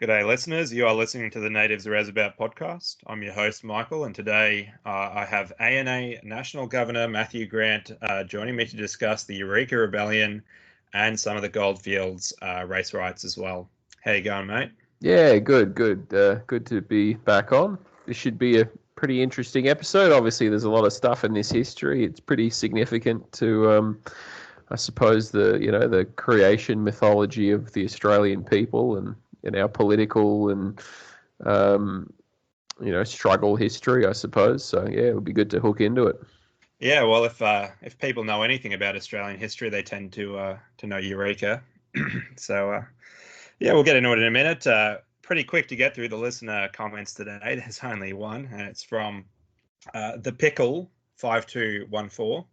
G'day, listeners. You are listening to the Natives Res About podcast. I'm your host, Michael, and today I have ANA National Governor Matthew Grant joining me to discuss the Eureka Rebellion and some of the Goldfields race riots as well. How you going, mate? Yeah, good. Good to be back on. This should be a pretty interesting episode. Obviously, there's a lot of stuff in this history. It's pretty significant to, I suppose, the creation mythology of the Australian people and in our political and struggle history, I suppose. So yeah, it would be good to hook into it. Yeah, well, if people know anything about Australian history, they tend to know Eureka. So yeah, we'll get into it in a minute. Pretty quick to get through the listener comments today. There's only one, and it's from the Pickle 5214,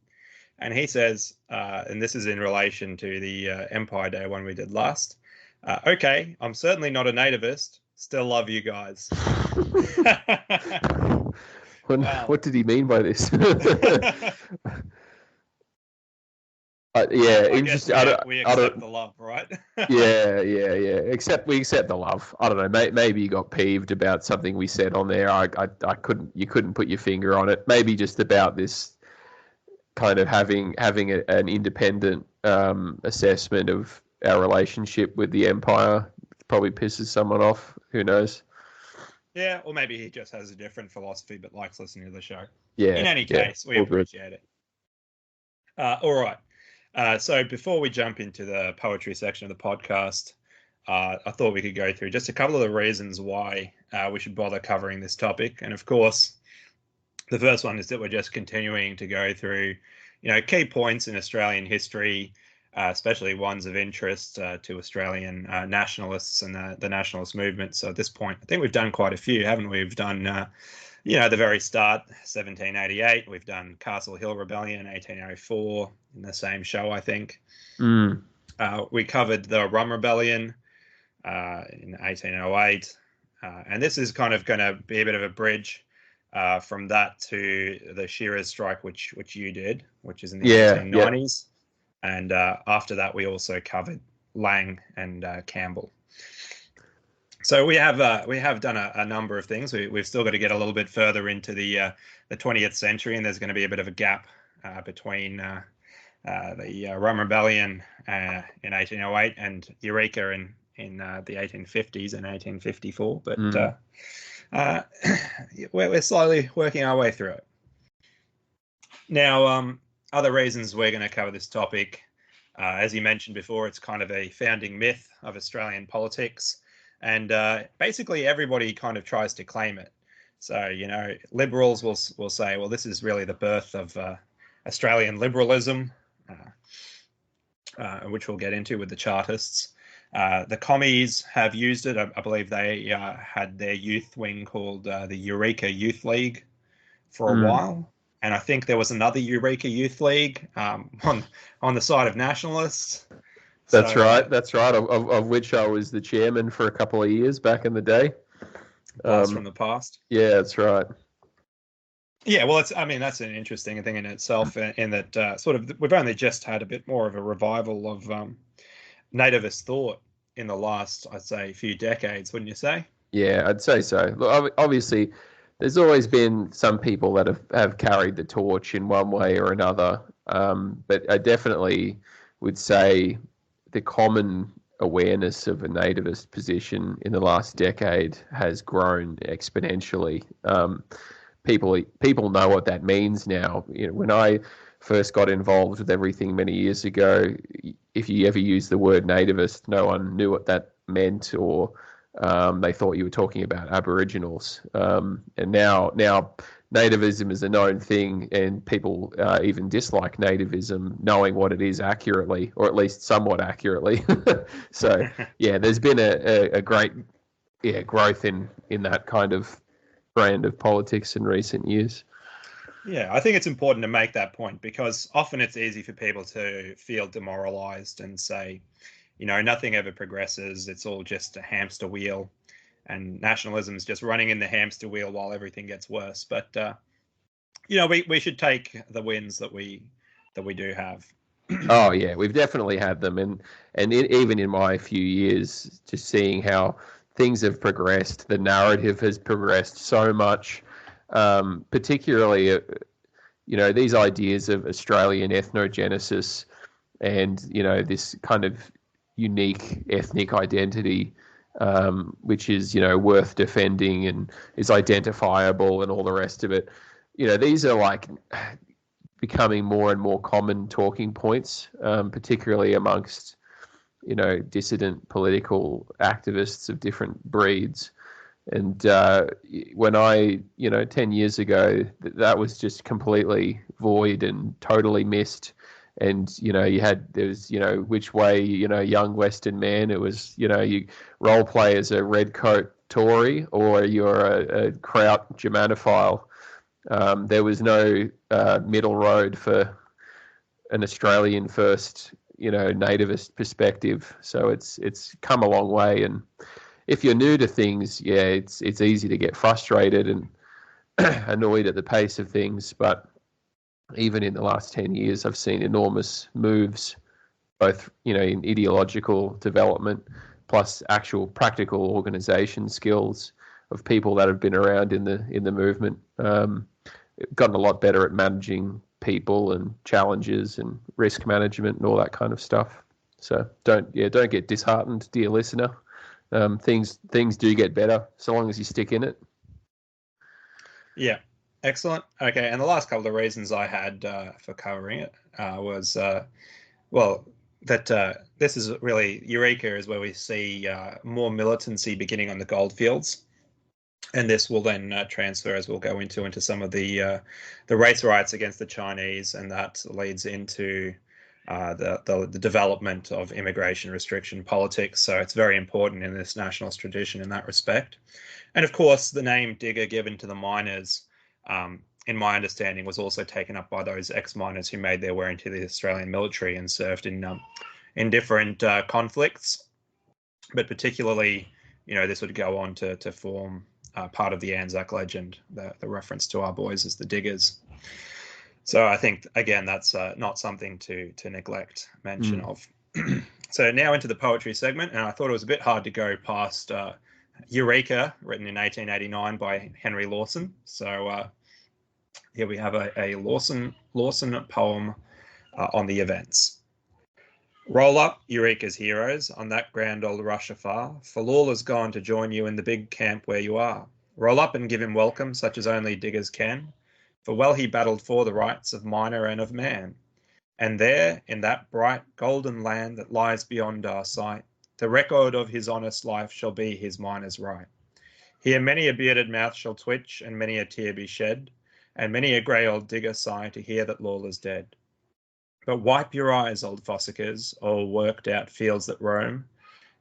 and he says, and this is in relation to the Empire Day one we did last. Okay, I'm certainly not a nativist. Still love you guys. What did he mean by this? Yeah, interesting. We accept the love, right? yeah. We accept the love. I don't know. Maybe you got peeved about something we said on there. You couldn't put your finger on it. Maybe just about this kind of having an independent assessment of our relationship with the Empire probably pisses someone off. Who knows? Yeah, or maybe he just has a different philosophy but likes listening to the show. Yeah. In any case, we appreciate it. All right. So before we jump into the poetry section of the podcast, I thought we could go through just a couple of the reasons why we should bother covering this topic. And of course, the first one is that we're just continuing to go through, key points in Australian history, especially ones of interest to Australian nationalists and the nationalist movement. So at this point, I think we've done quite a few, haven't we? We've done, the very start, 1788. We've done Castle Hill Rebellion, 1804, in the same show, I think. We covered the Rum Rebellion in 1808. And this is kind of going to be a bit of a bridge from that to the Shearers' strike, which you did, which is in the 1890s. Yeah. And after that, we also covered Lang and Campbell. So we have done a number of things. We've still got to get a little bit further into the 20th century, and there's going to be a bit of a gap between the Rum Rebellion in 1808 and Eureka in the 1850s and 1854. But we're slowly working our way through it. Now, other reasons we're going to cover this topic, as you mentioned before, it's kind of a founding myth of Australian politics. And basically everybody kind of tries to claim it. So, liberals will say, well, this is really the birth of Australian liberalism, which we'll get into with the Chartists. The commies have used it. I believe they had their youth wing called the Eureka Youth League for a while. And I think there was another Eureka Youth League on the side of nationalists. That's right. Of which I was the chairman for a couple of years back in the day. Blast from the past. Yeah, that's right. Yeah, well, that's an interesting thing in itself, in that we've only just had a bit more of a revival of nativist thought in the last, I'd say, few decades, wouldn't you say? Yeah, I'd say so. Look, obviously, there's always been some people that have carried the torch in one way or another, but I definitely would say the common awareness of a nativist position in the last decade has grown exponentially. People know what that means now. When I first got involved with everything many years ago, if you ever used the word nativist, no one knew what that meant, or they thought you were talking about Aboriginals. And now nativism is a known thing, and people even dislike nativism, knowing what it is accurately, or at least somewhat accurately. So, yeah, there's been a great growth in that kind of brand of politics in recent years. Yeah, I think it's important to make that point, because often it's easy for people to feel demoralized and say, nothing ever progresses. It's all just a hamster wheel. And nationalism is just running in the hamster wheel while everything gets worse. But we should take the wins that we do have. Oh yeah, we've definitely had them, and even in my few years, just seeing how things have progressed. The narrative has progressed so much, particularly, these ideas of Australian ethnogenesis and, this kind of unique ethnic identity, which is, worth defending and is identifiable and all the rest of it. These are like becoming more and more common talking points, particularly amongst, dissident political activists of different breeds. And when I, 10 years ago, that was just completely void and totally missed. And, there was, which way, young Western man, it was, you role play as a redcoat Tory or you're a kraut Germanophile. There was no middle road for an Australian first, nativist perspective. So it's come a long way. And if you're new to things, it's easy to get frustrated and annoyed at the pace of things. But even in the last 10 years, I've seen enormous moves, both, in ideological development, plus actual practical organization skills of people that have been around in the movement. Gotten a lot better at managing people and challenges and risk management and all that kind of stuff. So don't get disheartened, dear listener. Things do get better so long as you stick in it. Yeah, excellent. Okay, and the last couple of reasons I had for covering it was, that this is really, Eureka is where we see more militancy beginning on the Goldfields. And this will then transfer, as we'll go into some of the race riots against the Chinese, and that leads into the development of immigration restriction politics. So it's very important in this nationalist tradition in that respect. And of course, the name digger given to the miners, in my understanding, was also taken up by those ex-miners who made their way into the Australian military and served in different conflicts. But particularly, this would go on to form part of the Anzac legend, the reference to our boys as the diggers. So I think, again, that's not something to neglect mention of. So now into the poetry segment, and I thought it was a bit hard to go past Eureka, written in 1889 by Henry Lawson. So here we have a Lawson poem on the events. Roll up, Eureka's heroes, on that grand old rush afar, for Lawler's gone to join you in the big camp where you are. Roll up and give him welcome, such as only diggers can, for well he battled for the rights of miner and of man. And there, in that bright, golden land that lies beyond our sight, the record of his honest life shall be his miner's right. Here many a bearded mouth shall twitch, and many a tear be shed, and many a grey old digger sigh to hear that Lawler's dead. But wipe your eyes, old fossicers, all worked out fields that roam.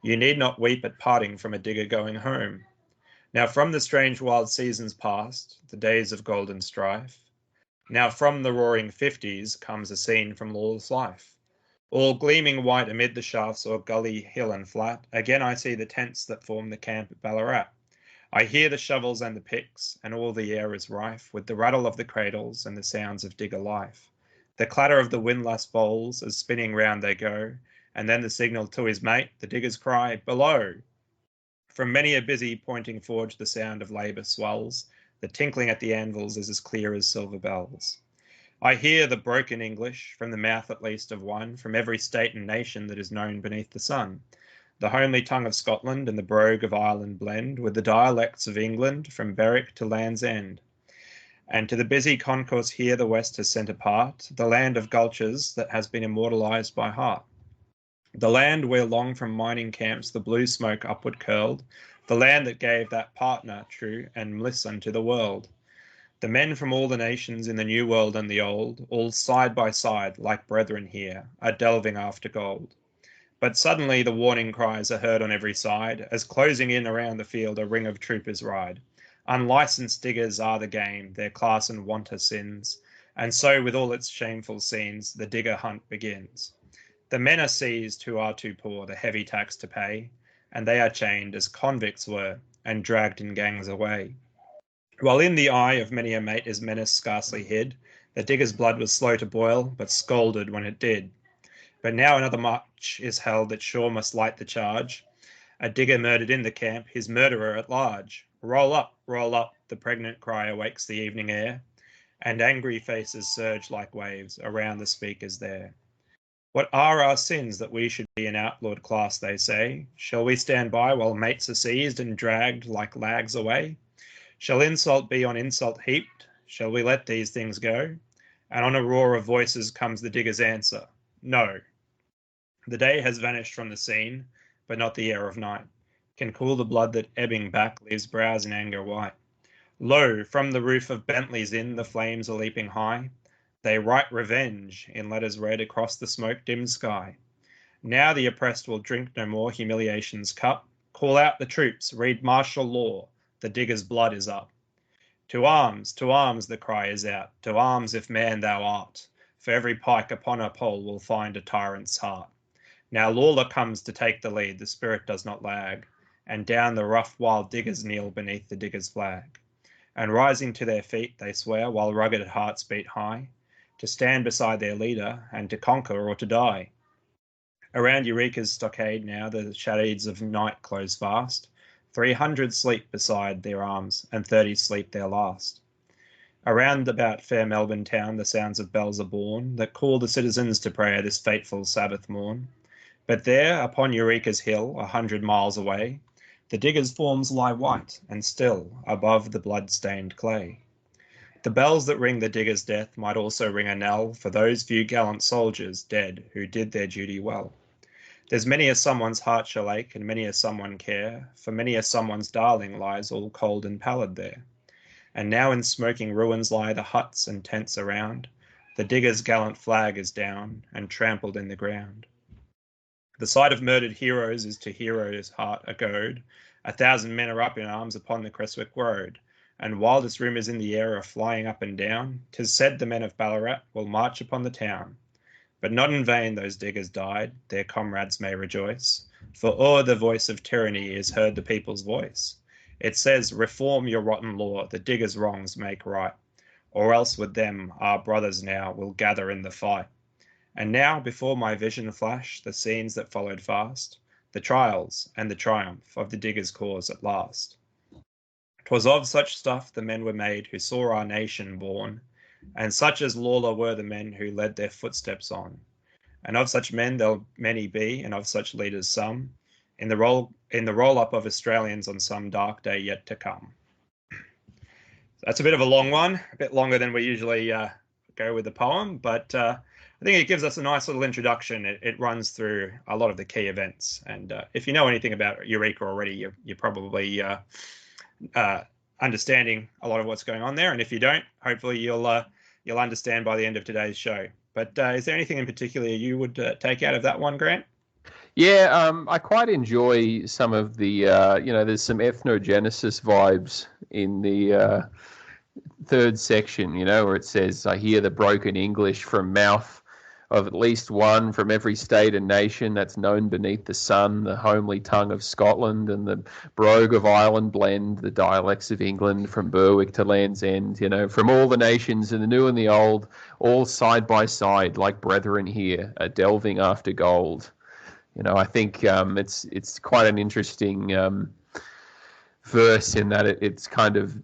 You need not weep at parting from a digger going home. Now from the strange wild seasons past, the days of golden strife, now from the roaring 50s comes a scene from Lawler's life. All gleaming white amid the shafts o'er gully, hill and flat, again I see the tents that form the camp at Ballarat. I hear the shovels and the picks, and all the air is rife with the rattle of the cradles and the sounds of digger life. The clatter of the windlass bowls as spinning round they go, and then the signal to his mate, the diggers cry, below. From many a busy pointing forge the sound of labour swells, the tinkling at the anvils is as clear as silver bells. I hear the broken English, from the mouth at least of one, from every state and nation that is known beneath the sun. The homely tongue of Scotland and the brogue of Ireland blend with the dialects of England from Berwick to Land's End. And to the busy concourse here the West has sent apart, the land of gulches that has been immortalised by heart. The land where long from mining camps the blue smoke upward curled, the land that gave that partner true and bliss unto the world. The men from all the nations in the new world and the old, all side by side like brethren here, are delving after gold. But suddenly the warning cries are heard on every side, as closing in around the field a ring of troopers ride. Unlicensed diggers are the game, their class and wanter sins, and so with all its shameful scenes the digger hunt begins. The men are seized who are too poor the heavy tax to pay, and they are chained as convicts were, and dragged in gangs away. While in the eye of many a mate is menace scarcely hid, the digger's blood was slow to boil, but scalded when it did. But now another march is held that sure must light the charge, A digger murdered in the camp, his murderer at large. Roll up, the pregnant cry awakes the evening air, and angry faces surge like waves around the speakers there. What are our sins that we should be an outlawed class, they say? Shall we stand by while mates are seized and dragged like lags away? Shall insult be on insult heaped? Shall we let these things go? And on a roar of voices comes the digger's answer, no. The day has vanished from the scene, but not the air of night can cool the blood that ebbing back leaves brows in anger white. Lo, from the roof of Bentley's Inn the flames are leaping high. They write revenge in letters red across the smoke-dimmed sky. Now the oppressed will drink no more humiliation's cup. Call out the troops, read martial law, the digger's blood is up. To arms, the cry is out, to arms if man thou art, for every pike upon a pole will find a tyrant's heart. Now Lawler comes to take the lead, the spirit does not lag, and down the rough wild diggers kneel beneath the digger's flag. And rising to their feet they swear, while rugged hearts beat high, to stand beside their leader, and to conquer or to die. Around Eureka's stockade now the shades of night close fast. 300 sleep beside their arms, and 30 sleep their last. Around about fair Melbourne town the sounds of bells are born, that call the citizens to prayer this fateful Sabbath morn. But there, upon Eureka's hill, 100 miles away, the diggers' forms lie white and still above the blood-stained clay. The bells that ring the digger's death might also ring a knell for those few gallant soldiers dead who did their duty well. There's many a someone's heart shall ache and many a someone care, for many a someone's darling lies all cold and pallid there. And now in smoking ruins lie the huts and tents around. The digger's gallant flag is down and trampled in the ground. The sight of murdered heroes is to heroes' heart a goad. 1,000 men are up in arms upon the Creswick road, and wildest rumours in the air are flying up and down. 'Tis said the men of Ballarat will march upon the town. But not in vain those diggers died, their comrades may rejoice, for o'er the voice of tyranny is heard the people's voice. It says, reform your rotten law, the diggers' wrongs make right, or else with them, our brothers now, will gather in the fight. And now, before my vision flash, the scenes that followed fast, the trials and the triumph of the diggers' cause at last. 'Twas of such stuff the men were made who saw our nation born, and such as Lawler were the men who led their footsteps on. And of such men there'll many be, and of such leaders some, in the roll-up of Australians on some dark day yet to come. That's a bit of a long one, a bit longer than we usually go with the poem, but I think it gives us a nice little introduction. It runs through a lot of the key events, and if you know anything about Eureka already, you're probably understanding a lot of what's going on there. And if you don't, hopefully you'll understand by the end of today's show. But is there anything in particular you would take out of that one, Grant? Yeah, I quite enjoy some of the, there's some ethnogenesis vibes in the third section, where it says, I hear the broken English from mouth of at least one from every state and nation that's known beneath the sun, the homely tongue of Scotland and the brogue of Ireland blend, the dialects of England from Berwick to Land's End, from all the nations in the new and the old, all side by side like brethren here, are delving after gold. I think it's quite an interesting verse in that it's kind of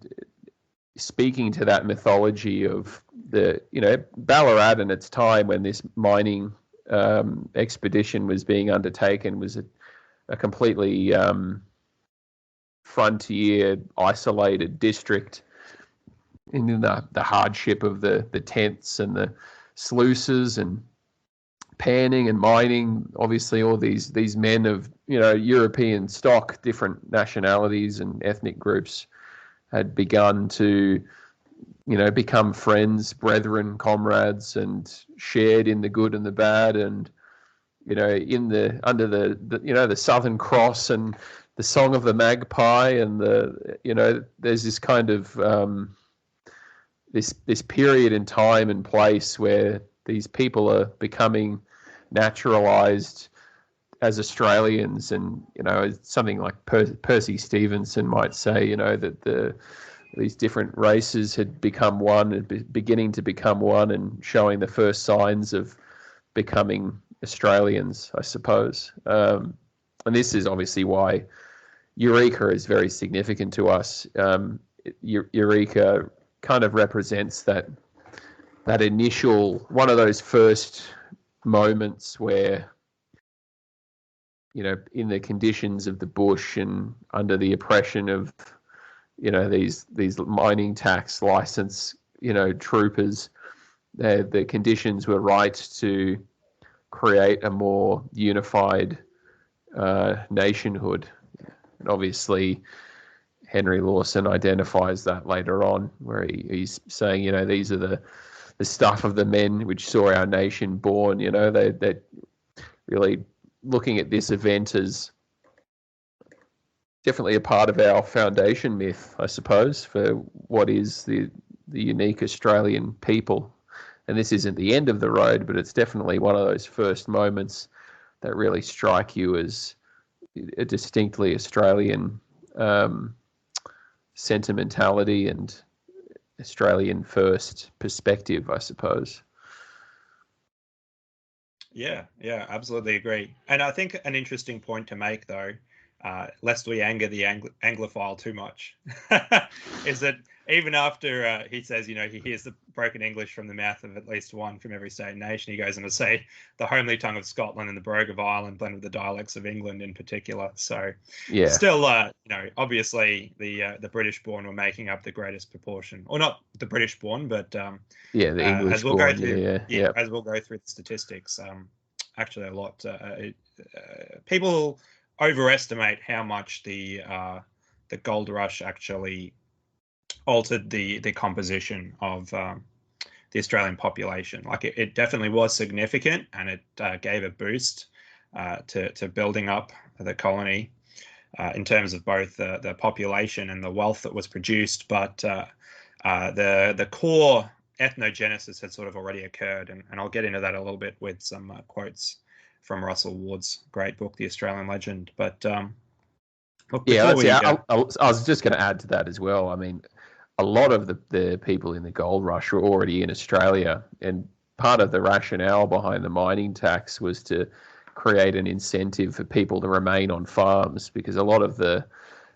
speaking to that mythology of the, Ballarat in its time when this mining expedition was being undertaken was a completely frontier, isolated district, in the hardship of the tents and the sluices and panning and mining. Obviously, all these men of European stock, different nationalities and ethnic groups, had begun to become friends, brethren, comrades, and shared in the good and the bad, and under the Southern Cross and the Song of the Magpie, and there's this kind of this period in time and place where these people are becoming naturalized as Australians, and something like Percy Stevenson might say, that these different races had become one, and beginning to become one, and showing the first signs of becoming Australians, I suppose. And this is obviously why Eureka is very significant to us. Eureka kind of represents that initial, one of those first moments where, in the conditions of the bush and under the oppression of, these mining tax license, troopers, the conditions were right to create a more unified nationhood. And obviously, Henry Lawson identifies that later on, where he's saying, these are the stuff of the men which saw our nation born. They're really looking at this event as definitely a part of our foundation myth, I suppose, for what is the unique Australian people. And this isn't the end of the road, but it's definitely one of those first moments that really strike you as a distinctly Australian sentimentality and Australian first perspective, I suppose. Yeah, absolutely agree. And I think an interesting point to make, though, lest we anger the Anglophile too much, is that even after he says, he hears the broken English from the mouth of at least one from every state and nation, he goes on to say the homely tongue of Scotland and the brogue of Ireland blend with the dialects of England in particular. So yeah, still, obviously the British-born were making up the greatest proportion, or not the British-born, but the English-born. as we'll go through, as we'll go through the statistics, actually a lot. People overestimate how much the gold rush actually altered the composition of the Australian population. Like it definitely was significant, and it gave a boost to building up the colony in terms of both the population and the wealth that was produced. But the core ethnogenesis had sort of already occurred, and I'll get into that a little bit with some quotes from Russell Ward's great book, The Australian Legend. But look, I was just going to add to that as well. I mean, a lot of the people in the gold rush were already in Australia, and part of the rationale behind the mining tax was to create an incentive for people to remain on farms, because a lot of the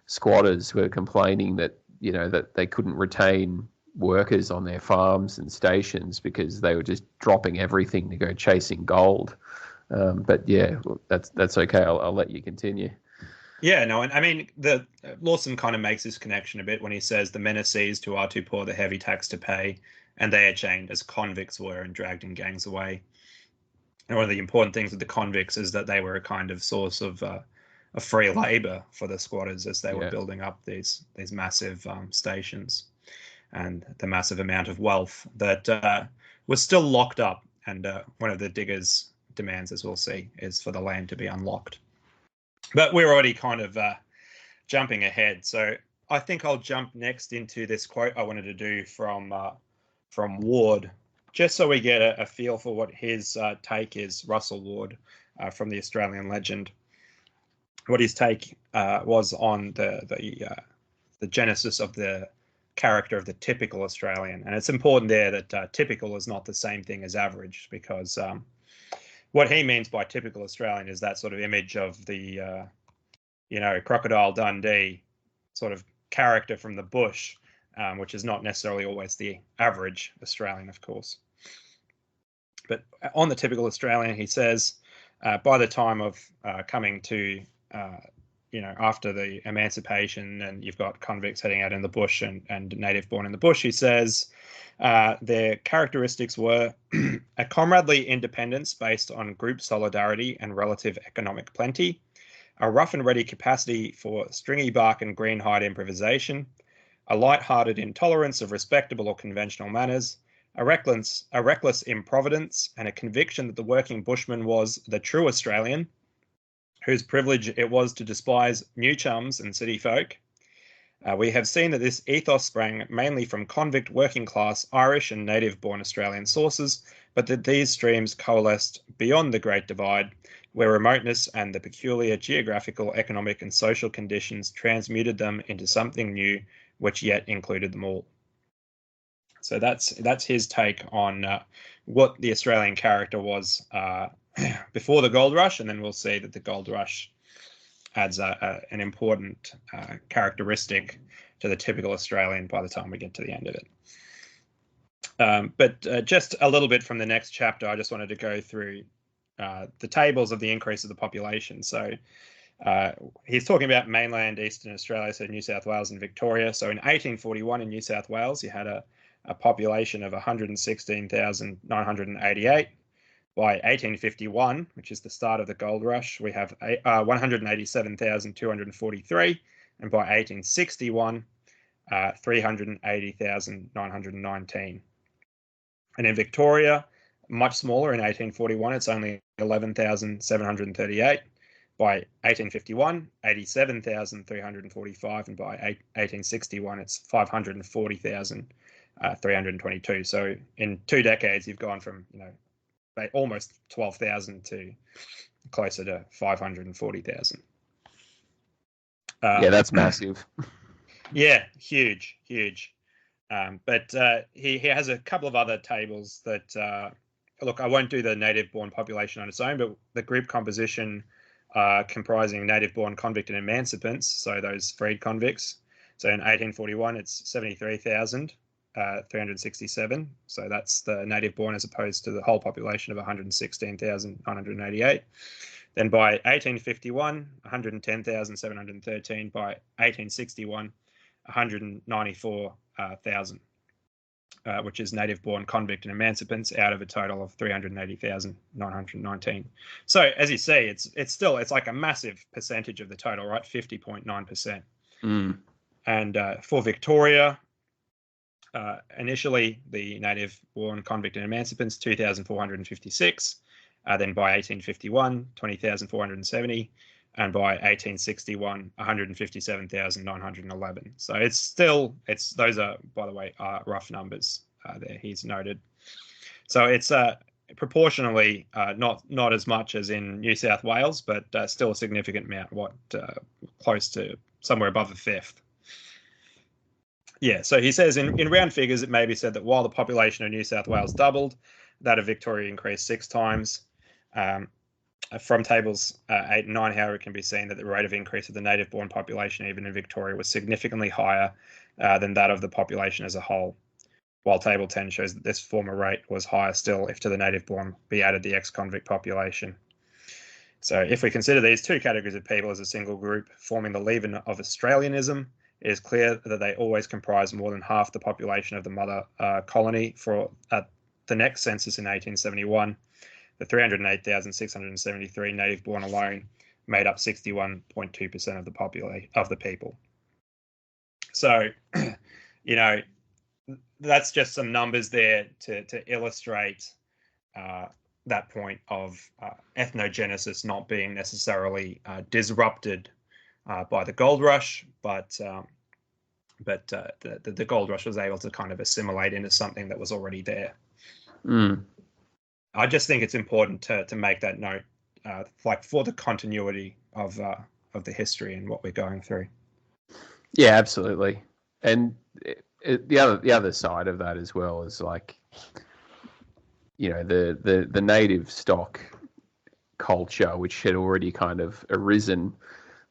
squatters were complaining that that they couldn't retain workers on their farms and stations because they were just dropping everything to go chasing gold. But yeah, that's okay. I'll let you continue. Yeah, no, and I mean, the Lawson kind of makes this connection a bit when he says the men are seized who are too poor the heavy tax to pay, and they are chained as convicts were and dragged in gangs away. And one of the important things with the convicts is that they were a kind of source of free labor for the squatters as they were building up these massive stations and the massive amount of wealth that was still locked up. And one of the diggers' demands, as we'll see, is for the land to be unlocked. But we're already kind of jumping ahead, so I think I'll jump next into this quote I wanted to do from Ward, just so we get a feel for what his take is, Russell Ward, from The Australian Legend. What his take was on the genesis of the character of the typical Australian. And it's important there that typical is not the same thing as average, because what he means by typical Australian is that sort of image of the, Crocodile Dundee sort of character from the bush, which is not necessarily always the average Australian, of course. But on the typical Australian, he says, by the time of coming to, after the emancipation, and you've got convicts heading out in the bush and native born in the bush, he says, their characteristics were a comradely independence based on group solidarity and relative economic plenty, a rough and ready capacity for stringy bark and green hide improvisation, a light-hearted intolerance of respectable or conventional manners, a reckless improvidence, and a conviction that the working bushman was the true Australian, whose privilege it was to despise new chums and city folk. We have seen that this ethos sprang mainly from convict working-class Irish and native-born Australian sources, but that these streams coalesced beyond the Great Divide, where remoteness and the peculiar geographical, economic and social conditions transmuted them into something new, which yet included them all. So that's his take on what the Australian character was before the gold rush, and then we'll see that the gold rush adds an important characteristic to the typical Australian by the time we get to the end of it. But just a little bit from the next chapter, I just wanted to go through the tables of the increase of the population. So he's talking about mainland Eastern Australia, so New South Wales and Victoria. So in 1841 in New South Wales, you had a population of 116,988. By 1851, which is the start of the gold rush, we have 187,243. And by 1861, 380,919. And in Victoria, much smaller in 1841, it's only 11,738. By 1851, 87,345. And by 1861, it's 540,322. So in 2 decades, you've gone from, almost 12,000 to closer to 540,000. Yeah, that's massive. Yeah, huge. But he has a couple of other tables that, look, I won't do the native-born population on its own, but the group composition comprising native-born convict and emancipants, so those freed convicts. So in 1841, it's 73,367. So that's the native-born as opposed to the whole population of 116,988. Then by 1851, 110,713. By 1861, 194,000, which is native-born convict and emancipants out of a total of 380,919. So as you see, it's like a massive percentage of the total, right? 50.9%. And for Victoria, initially the native-born convict and emancipants 2,456. Then by 1851, 20,470. And by 1861, 157,911. So those are, by the way, rough numbers there, he's noted. So it's proportionally not as much as in New South Wales, but still a significant amount, close to somewhere above a fifth. Yeah, so he says in round figures, it may be said that while the population of New South Wales doubled, that of Victoria increased 6 times. From tables 8 and 9, however, it can be seen that the rate of increase of the native-born population, even in Victoria, was significantly higher than that of the population as a whole, while table 10 shows that this former rate was higher still if to the native-born be added the ex-convict population. So if we consider these 2 categories of people as a single group forming the leaven of Australianism, it is clear that they always comprise more than half the population of the mother colony. For the next census in 1871, the 308,673 native-born alone made up 61.2% of the population of the people. So, that's just some numbers there to illustrate that point of ethnogenesis not being necessarily disrupted by the gold rush, but the gold rush was able to kind of assimilate into something that was already there. I just think it's important to make that note, for the continuity of the history and what we're going through. Yeah, absolutely. And the other side of that as well is the native stock culture, which had already kind of arisen,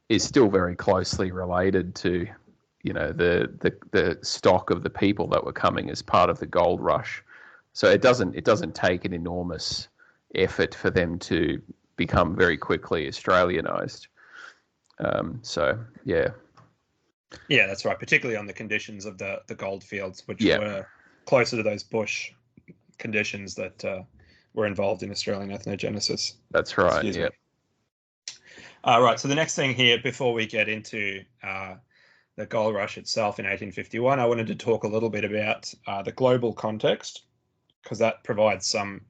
is still very closely related to the stock of the people that were coming as part of the gold rush. So it doesn't take an enormous effort for them to become very quickly Australianized. Yeah, that's right. Particularly on the conditions of the Goldfields, which were closer to those bush conditions that were involved in Australian ethnogenesis. That's right. Yeah. Right. So the next thing here, before we get into the gold rush itself in 1851, I wanted to talk a little bit about the global context, because that provides some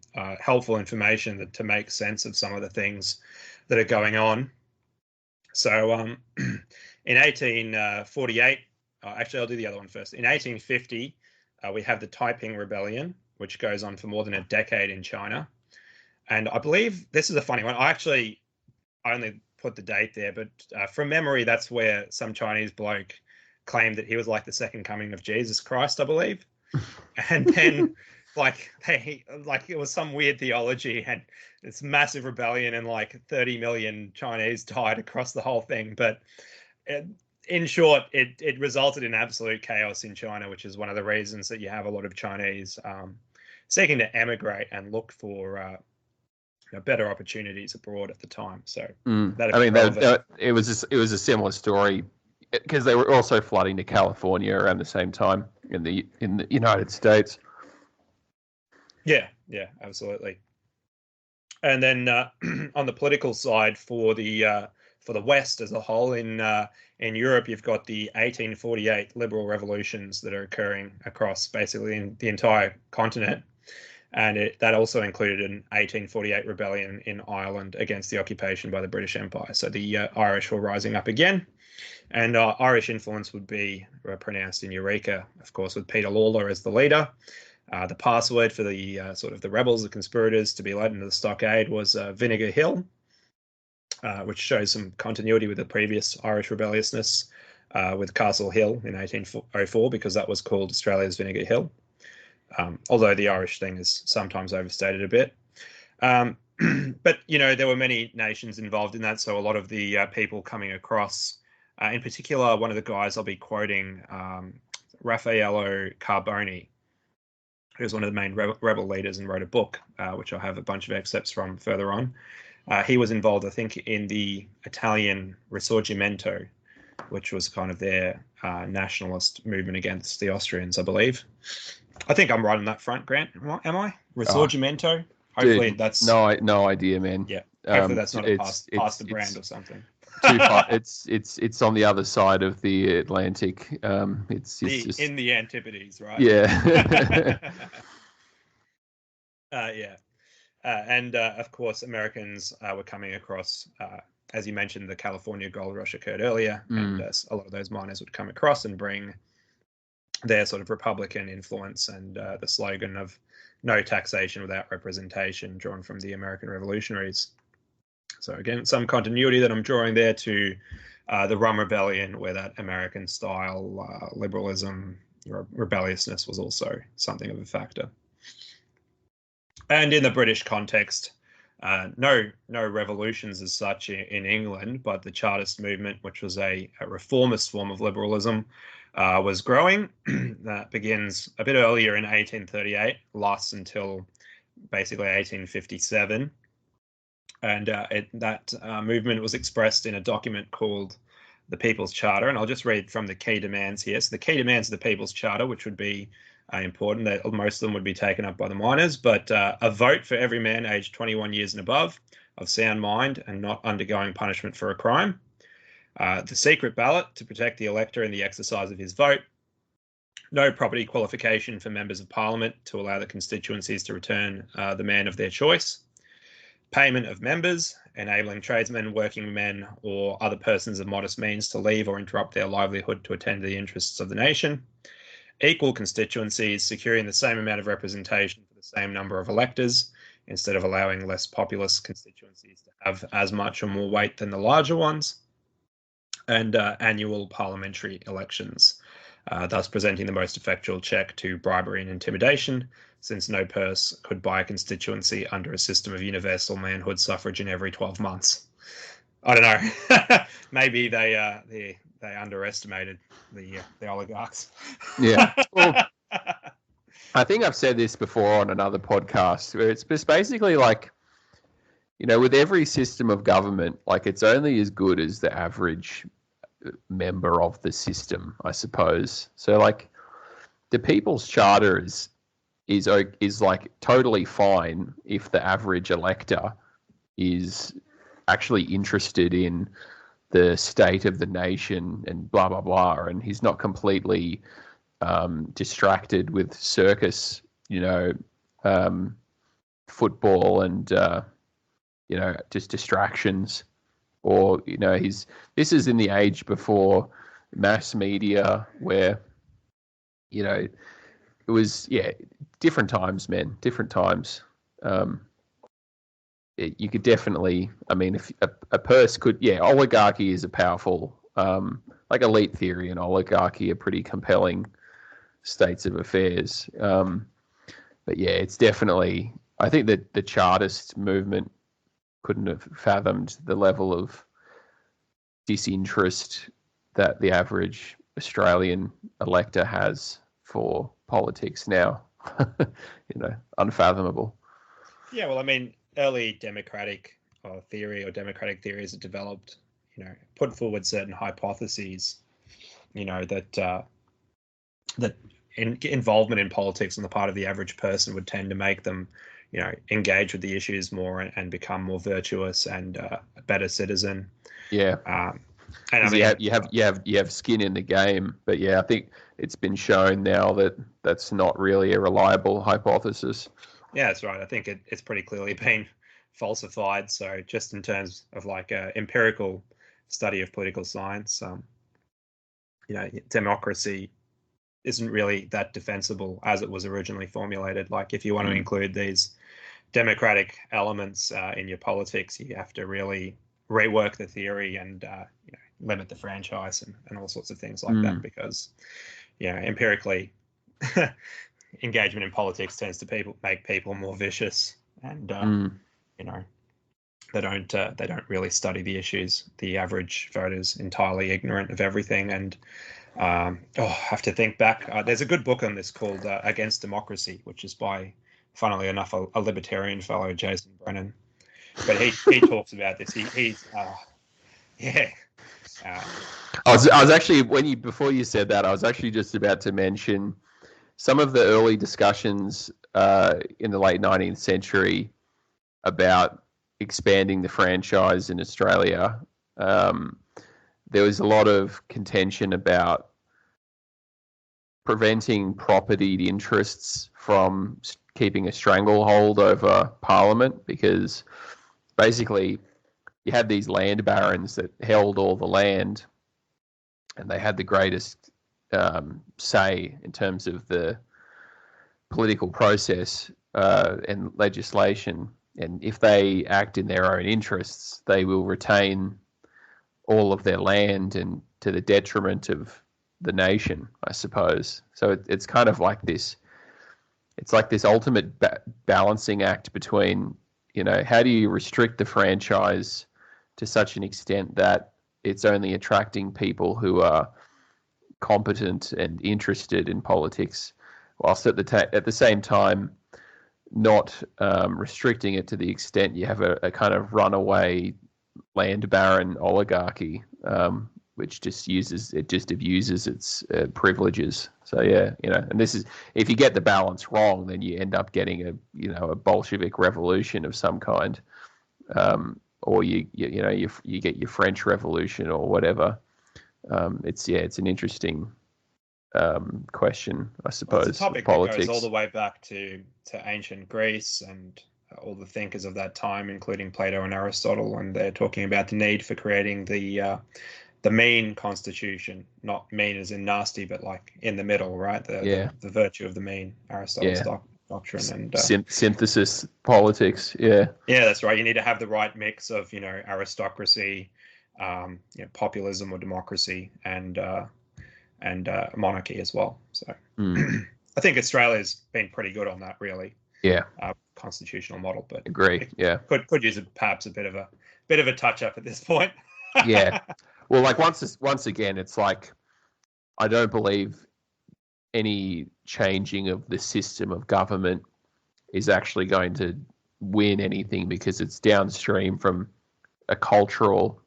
helpful information to make sense of some of the things that are going on. So in 1848, actually, I'll do the other one first. In 1850, we have the Taiping Rebellion, which goes on for more than a decade in China. And I believe this is a funny one. I only put the date there, but from memory, that's where some Chinese bloke claimed that he was like the second coming of Jesus Christ, I believe. And then like it was some weird theology, and this massive rebellion, and like 30 million Chinese died across the whole thing. But in short, it resulted in absolute chaos in China, which is one of the reasons that you have a lot of Chinese seeking to emigrate and look for better opportunities abroad at the time. So it was a similar story because they were also flooding to California around the same time in the United States. Yeah, absolutely. And then on the political side, for the West as a whole, in Europe, you've got the 1848 liberal revolutions that are occurring across basically in the entire continent. And that also included an 1848 rebellion in Ireland against the occupation by the British Empire. So the Irish were rising up again. And Irish influence would be pronounced in Eureka, of course, with Peter Lawler as the leader. The password for the sort of the rebels, the conspirators to be led into the stockade was Vinegar Hill, which shows some continuity with the previous Irish rebelliousness with Castle Hill in 1804, because that was called Australia's Vinegar Hill. Although the Irish thing is sometimes overstated a bit. But, there were many nations involved in that. So a lot of the people coming across, in particular, one of the guys I'll be quoting, Raffaello Carboni, who's one of the main rebel leaders and wrote a book, which I'll have a bunch of excerpts from further on. He was involved, I think, in the Italian Risorgimento, which was kind of their nationalist movement against the Austrians, I believe. I think I'm right on that front, Grant. Am I? Risorgimento? Hopefully that's... No idea, man. Yeah. Hopefully that's not a pasta brand or something. Too far. It's on the other side of the Atlantic. It's just in the Antipodes, right? Yeah. Yeah. And of course, Americans were coming across, as you mentioned, the California gold rush occurred earlier, and a lot of those miners would come across and bring their sort of Republican influence and the slogan of no taxation without representation, drawn from the American revolutionaries. So again, some continuity that I'm drawing there to the Rum Rebellion, where that American-style liberalism, rebelliousness was also something of a factor. And in the British context, no revolutions as such in England, but the Chartist movement, which was a reformist form of liberalism, was growing. That begins a bit earlier in 1838, lasts until basically 1857. And that movement was expressed in a document called the People's Charter. And I'll just read from the key demands here. So the key demands of the People's Charter, which would be important, that most of them would be taken up by the miners, but a vote for every man aged 21 years and above, of sound mind and not undergoing punishment for a crime. The secret ballot to protect the elector in the exercise of his vote. No property qualification for members of Parliament to allow the constituencies to return the man of their choice. Payment of members, enabling tradesmen, working men, or other persons of modest means to leave or interrupt their livelihood to attend to the interests of the nation. Equal constituencies, securing the same amount of representation for the same number of electors, instead of allowing less populous constituencies to have as much or more weight than the larger ones. And annual parliamentary elections, thus presenting the most effectual check to bribery and intimidation, since no purse could buy a constituency under a system of universal manhood suffrage in every 12 months. I don't know. Maybe they underestimated the oligarchs. Yeah. Well, I think I've said this before on another podcast, where it's just basically like, with every system of government, like it's only as good as the average member of the system, I suppose. So like the People's Charter is like totally fine if the average elector is actually interested in the state of the nation and blah, blah, blah. And he's not completely distracted with circus, football and, just distractions. Or, this is in the age before mass media where, it was, different times, man, different times. You could definitely, if a purse could, oligarchy is a powerful, like elite theory and oligarchy are pretty compelling states of affairs. But yeah, it's definitely. I think that the Chartist movement couldn't have fathomed the level of disinterest that the average Australian elector has for politics now. Unfathomable. Yeah, well, I mean, early democratic democratic theories are developed, put forward certain hypotheses, that involvement in politics on the part of the average person would tend to make them, engage with the issues more and become more virtuous and a better citizen. Yeah. And I mean, you have skin in the game, but yeah, I think it's been shown now that that's not really a reliable hypothesis. Yeah, that's right. I think it's pretty clearly been falsified. So just in terms of like empirical study of political science, democracy isn't really that defensible as it was originally formulated. Like if you want to include these democratic elements in your politics, you have to really rework the theory and limit the franchise and all sorts of things like that, because empirically engagement in politics tends to make people more vicious, and they don't really study the issues. The average voter is entirely ignorant of everything, and I have to think back. There's a good book on this called Against Democracy, which is by, funnily enough, a libertarian fellow, Jason Brennan. But he talks about this. He's yeah. I was actually before you said that, I was actually just about to mention some of the early discussions in the late 19th century about expanding the franchise in Australia. There was a lot of contention about preventing propertied interests from keeping a stranglehold over Parliament, because basically you had these land barons that held all the land, and they had the greatest say in terms of the political process and legislation. And if they act in their own interests, they will retain all of their land, and to the detriment of the nation, I suppose. So it's kind of like this. It's like this ultimate balancing act between, how do you restrict the franchise to such an extent that it's only attracting people who are competent and interested in politics, whilst at the same time not restricting it to the extent you have a kind of runaway land baron oligarchy, which just abuses its privileges. So yeah, and this is, if you get the balance wrong, then you end up getting a Bolshevik revolution of some kind, or you get your French Revolution or whatever. It's an interesting question, I suppose. It's a topic that goes all the way back to ancient Greece and all the thinkers of that time, including Plato and Aristotle, and they're talking about the need for creating the mean constitution, not mean as in nasty, but like in the middle, right? The virtue of the mean, Aristotle's doctrine, and synthesis politics. Yeah, that's right. You need to have the right mix of aristocracy, populism or democracy, and monarchy as well. So I think Australia's been pretty good on that, really. Yeah, constitutional model, but agree. Yeah, could use perhaps a bit of a touch up at this point. Yeah. Well, like once again, it's like, I don't believe any changing of the system of government is actually going to win anything, because it's downstream from a cultural,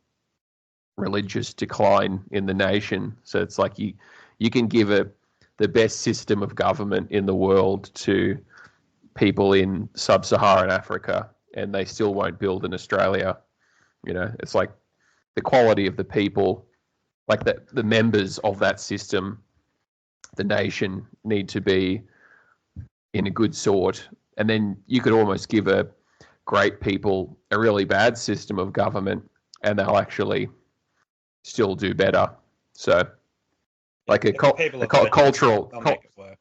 religious decline in the nation. So it's like you can give the best system of government in the world to people in sub-Saharan Africa, and they still won't build in Australia. It's like the quality of the people, like the members of that system, the nation, need to be in a good sort. And then you could almost give a great people a really bad system of government, and they'll actually still do better. So, like a cultural, they'll make it work.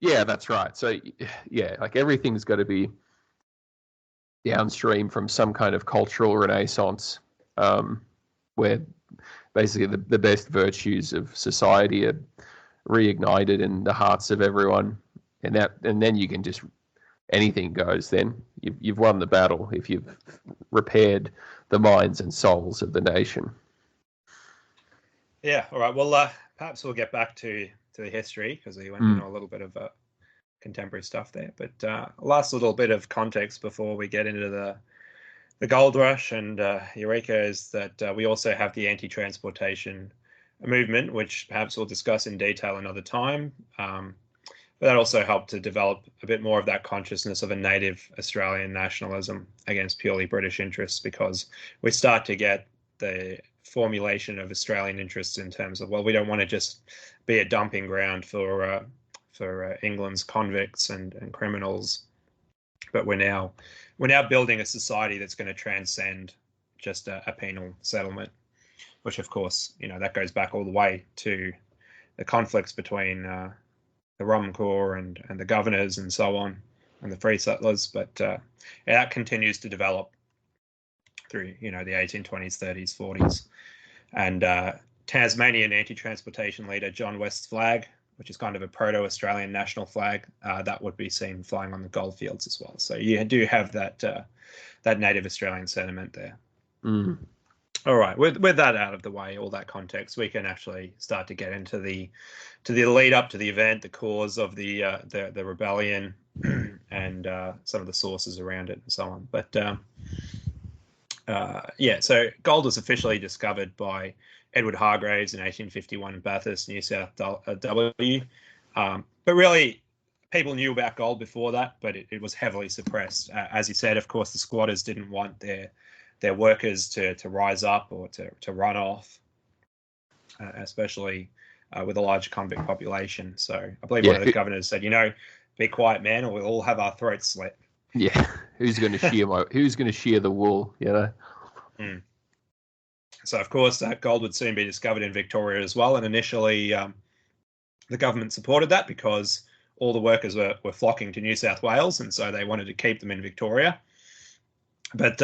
Yeah, that's right. So, yeah, like everything's got to be downstream from some kind of cultural renaissance, where basically the best virtues of society are reignited in the hearts of everyone, and then you can just anything goes. Then you've won the battle if you've repaired the minds and souls of the nation. Yeah. All right. Well, perhaps we'll get back to the history, because we went into a little bit of contemporary stuff there. But last little bit of context before we get into the gold rush and Eureka is that we also have the anti-transportation movement, which perhaps we'll discuss in detail another time. But that also helped to develop a bit more of that consciousness of a native Australian nationalism against purely British interests, because we start to get the formulation of Australian interests in terms of, well, we don't want to just be a dumping ground for England's convicts and criminals, but we're now building a society that's going to transcend just a penal settlement, which of course, that goes back all the way to the conflicts between the Rum Corps and the governors and so on, and the free settlers. But that continues to develop through the 1820s, 30s, 40s, and Tasmanian anti-transportation leader John West's flag, which is kind of a proto-Australian national flag, that would be seen flying on the Goldfields as well. So you do have that native Australian sentiment there. Mm. All right, with that out of the way, all that context, we can actually start to get into the lead up to the event, the cause of the rebellion, and some of the sources around it and so on. But so gold was officially discovered by Edward Hargraves in 1851 in Bathurst, New South W. But really, people knew about gold before that, but it was heavily suppressed. As you said, of course, the squatters didn't want their workers to rise up or to run off, especially with a large convict population. So I believe one of the governors said, be quiet, man, or we'll all have our throats slit. Yeah, who's going to shear the wool? Mm. So of course, gold would soon be discovered in Victoria as well, and initially the government supported that because all the workers were flocking to New South Wales, and so they wanted to keep them in Victoria. But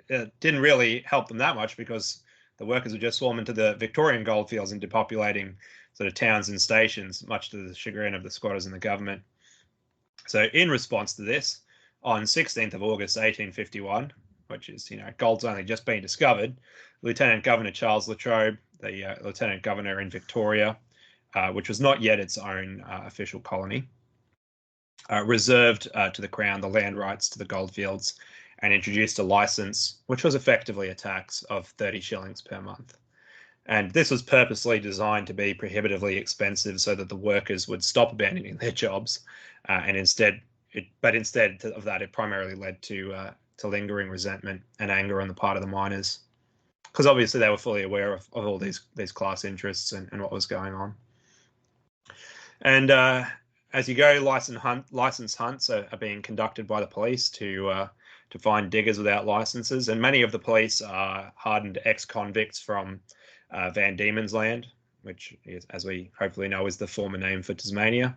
it didn't really help them that much, because the workers would just swarm into the Victorian goldfields and depopulating sort of towns and stations, much to the chagrin of the squatters and the government. So in response to this, on 16th of August 1851, which is, gold's only just been discovered, Lieutenant Governor Charles Latrobe, the Lieutenant Governor in Victoria, which was not yet its own official colony, reserved to the Crown the land rights to the goldfields and introduced a license, which was effectively a tax of 30 shillings per month. And this was purposely designed to be prohibitively expensive so that the workers would stop abandoning their jobs. And instead of that, it primarily led to lingering resentment and anger on the part of the miners, because obviously they were fully aware of all these class interests and what was going on. And as you go, license hunts are being conducted by the police to find diggers without licenses, and many of the police are hardened ex-convicts from Van Diemen's Land, which is, as we hopefully know, is the former name for Tasmania.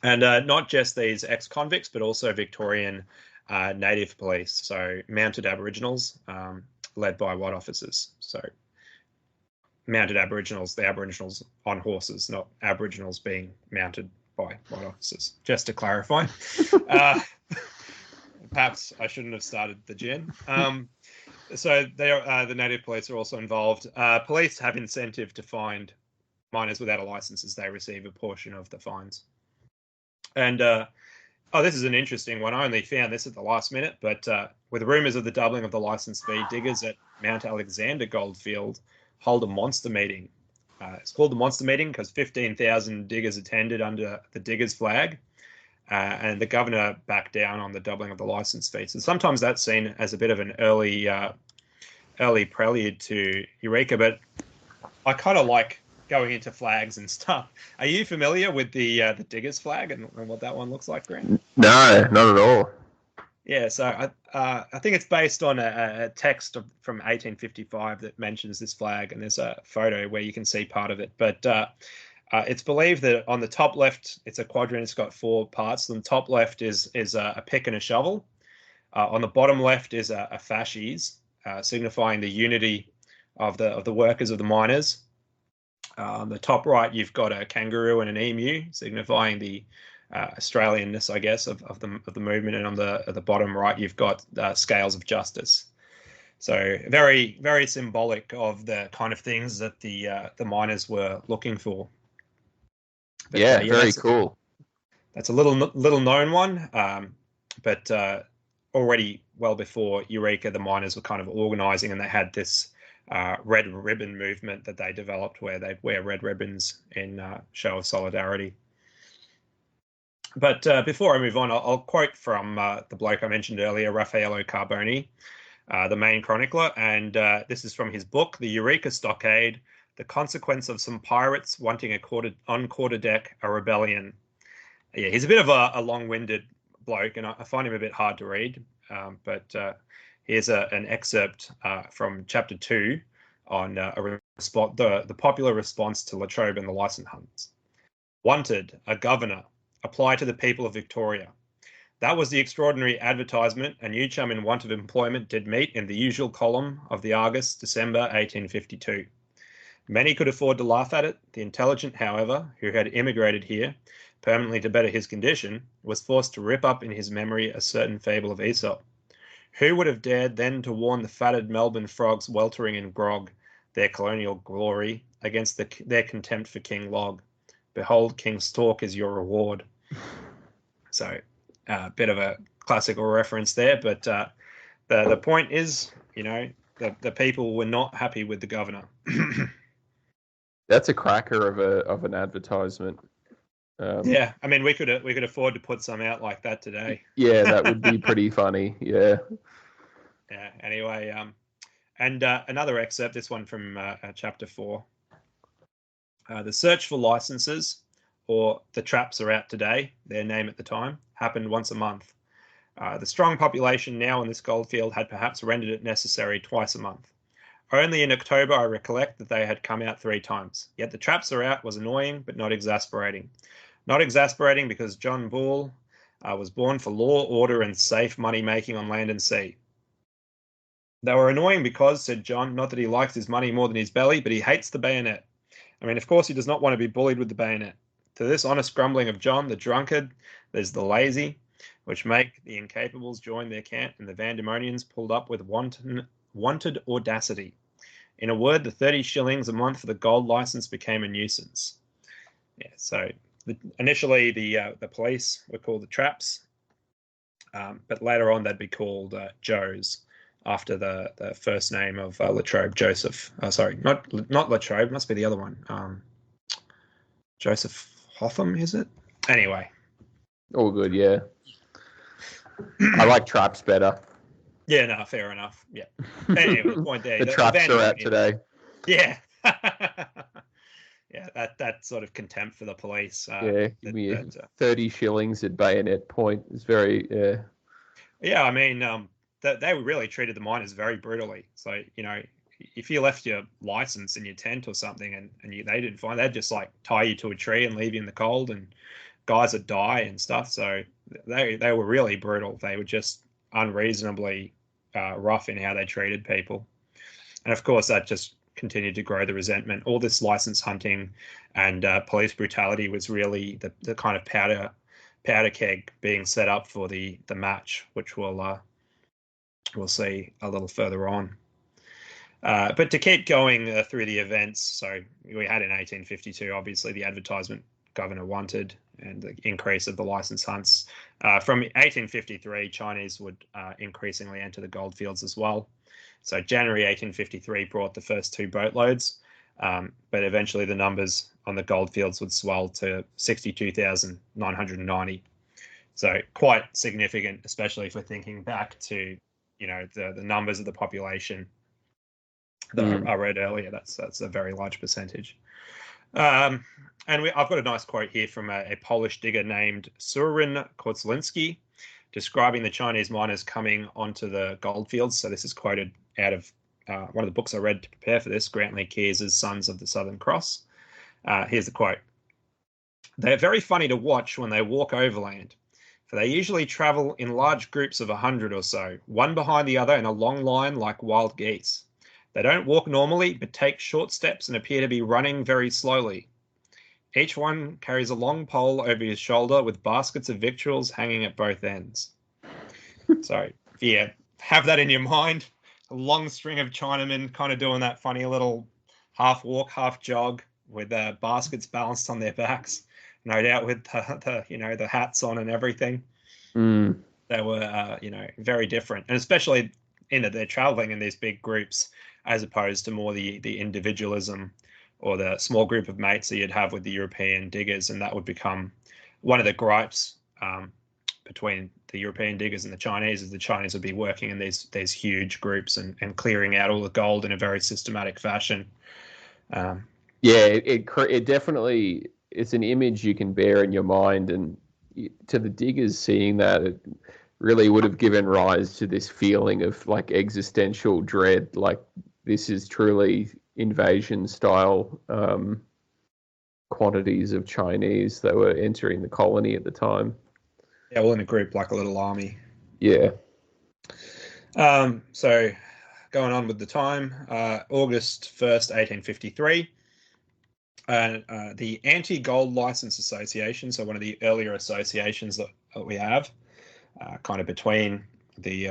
And not just these ex-convicts, but also Victorian native police, so mounted Aboriginals, led by white officers. So mounted Aboriginals, the Aboriginals on horses, not Aboriginals being mounted by white officers, just to clarify. Perhaps I shouldn't have started the gin. So the native police are also involved. Police have incentive to find miners without a license, as they receive a portion of the fines. And this is an interesting one. I only found this at the last minute, but with rumours of the doubling of the licence fee, diggers at Mount Alexander Goldfield hold a monster meeting. It's called the monster meeting because 15,000 diggers attended under the diggers' flag. And the governor backed down on the doubling of the license fee. So sometimes that's seen as a bit of an early prelude to Eureka, but I kind of like going into flags and stuff. Are you familiar with the diggers' flag and what that one looks like, Grant? No, not at all. Yeah, so I think it's based on a text from 1855 that mentions this flag, and there's a photo where you can see part of it, but it's believed that on the top left, it's a quadrant. It's got 4 parts. On the top left is a pick and a shovel. On the bottom left is a fasces, signifying the unity of the workers, of the miners. On the top right, you've got a kangaroo and an emu, signifying the Australianness, I guess, of the movement. And on the bottom right, you've got scales of justice. So very, very symbolic of the kind of things that the miners were looking for. But, yeah, very cool. That's a little known one, but already well before Eureka, the miners were kind of organizing, and they had this red ribbon movement that they developed where they'd wear red ribbons in show of solidarity. But before I move on, I'll quote from the bloke I mentioned earlier, Raffaello Carboni, the main chronicler, and this is from his book, The Eureka Stockade, The Consequence of Some Pirates Wanting on Quarterdeck a Rebellion. Yeah, he's a bit of a long-winded bloke, and I find him a bit hard to read, but here's an excerpt from chapter 2 on the popular response to Latrobe and the license hunts. Wanted, a governor, apply to the people of Victoria. That was the extraordinary advertisement a new chum in want of employment did meet in the usual column of the Argus, December 1852. Many could afford to laugh at it. The intelligent, however, who had immigrated here, permanently to better his condition, was forced to rip up in his memory a certain fable of Aesop. Who would have dared then to warn the fatted Melbourne frogs weltering in grog, their colonial glory, against their contempt for King Log? Behold, King Stork is your reward. So, a bit of a classical reference there, but the point is, the people were not happy with the governor. That's a cracker of an advertisement. Yeah, I mean, we could afford to put some out like that today. Yeah, that would be pretty funny. Yeah. Yeah. Anyway, and another excerpt. This one from chapter 4. The search for licenses, or the traps are out today, their name at the time, happened once a month. The strong population now in this goldfield had perhaps rendered it necessary twice a month. Only in October I recollect that they had come out 3 times. Yet the traps are out was annoying, but not exasperating. Not exasperating because John Bull was born for law, order, and safe money-making on land and sea. They were annoying because, said John, not that he likes his money more than his belly, but he hates the bayonet. I mean, of course, he does not want to be bullied with the bayonet. To this honest grumbling of John, the drunkard, there's the lazy, which make the incapables join their cant, and the Vandemonians pulled up with wanted audacity. In a word, the 30 shillings a month for the gold license became a nuisance. Yeah, so initially the police were called the Traps, but later on they'd be called Joes, after the first name of Latrobe, Joseph. Sorry, not Latrobe, must be the other one. Joseph Hotham, is it? Anyway. All good, yeah. I like Traps better. Yeah, no, fair enough. Yeah. Anyway, the point there. the Traps are out today. Yeah. Yeah, that sort of contempt for the police. Give me 30 shillings at bayonet point is very... Yeah, I mean, they really treated the miners very brutally. So, if you left your license in your tent or something and they didn't find, they'd just like tie you to a tree and leave you in the cold, and guys would die and stuff. So they were really brutal. They were just unreasonably rough in how they treated people. And of course, that just continued to grow the resentment. All this license hunting and police brutality was really the kind of powder keg being set up for the match, which we'll see a little further on. But to keep going through the events, so we had in 1852, obviously, the advertisement governor wanted and the increase of the license hunts. From 1853, Chinese would increasingly enter the goldfields as well. So January 1853 brought the first 2 boatloads, but eventually the numbers on the goldfields would swell to 62,990. So quite significant, especially if we're thinking back to, the numbers of the population that I read earlier. That's a very large percentage. And I've got a nice quote here from a Polish digger named Surin Korzlinski, describing the Chinese miners coming onto the goldfields. So this is quoted out of one of the books I read to prepare for this, Grantley Kears's Sons of the Southern Cross. Here's the quote. They're very funny to watch when they walk overland, for they usually travel in large groups of 100 or so, one behind the other in a long line like wild geese. They don't walk normally, but take short steps and appear to be running very slowly. Each one carries a long pole over his shoulder with baskets of victuals hanging at both ends. So, yeah, have that in your mind. A long string of Chinamen kind of doing that funny little half walk, half jog with baskets balanced on their backs, no doubt with the hats on and everything. Mm. They were, very different, and especially they're traveling in these big groups as opposed to more the individualism or the small group of mates that you'd have with the European diggers, and that would become one of the gripes between the European diggers and the Chinese, is the Chinese would be working in these huge groups and clearing out all the gold in a very systematic fashion. Yeah, it definitely, it's an image you can bear in your mind, and to the diggers seeing that, it really would have given rise to this feeling of like existential dread, like this is truly invasion style quantities of Chinese that were entering the colony at the time. Yeah, well, in a group like a little army. Yeah. So going on with the time, August 1st, 1853, the Anti-Gold License Association, so one of the earlier associations that we have, kind of between the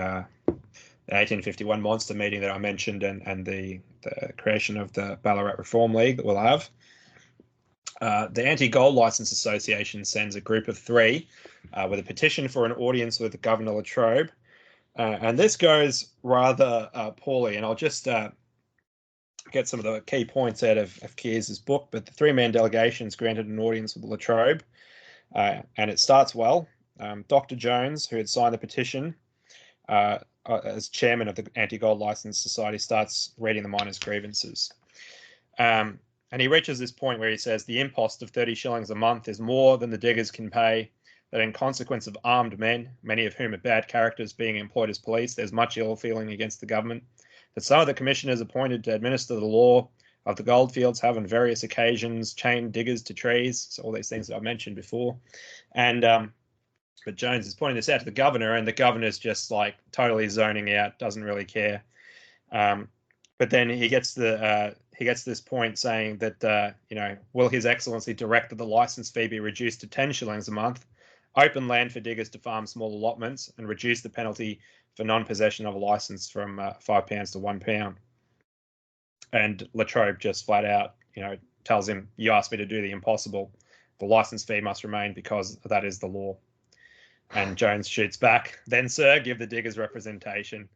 1851 monster meeting that I mentioned and the creation of the Ballarat Reform League that we'll have. The Anti-Gold License Association sends a group of 3 with a petition for an audience with Governor Latrobe. And this goes rather poorly, and I'll just get some of the key points out of Kears's book. But the 3-man delegation's granted an audience with Latrobe, and it starts well. Dr. Jones, who had signed the petition as chairman of the Anti-Gold License Society, starts reading the miners' grievances. And he reaches this point where he says the impost of 30 shillings a month is more than the diggers can pay, that in consequence of armed men, many of whom are bad characters, being employed as police, there's much ill feeling against the government, that some of the commissioners appointed to administer the law of the Goldfields have on various occasions chained diggers to trees, so all these things that I mentioned before. And but Jones is pointing this out to the governor, and the governor's just like totally zoning out, doesn't really care. But then he gets to this point saying that will His Excellency direct that the license fee be reduced to 10 shillings a month, open land for diggers to farm small allotments, and reduce the penalty for non-possession of a license from £5 to £1. And Latrobe just flat out, tells him, "You asked me to do the impossible. The license fee must remain because that is the law." And Jones shoots back, "Then, sir, give the diggers representation."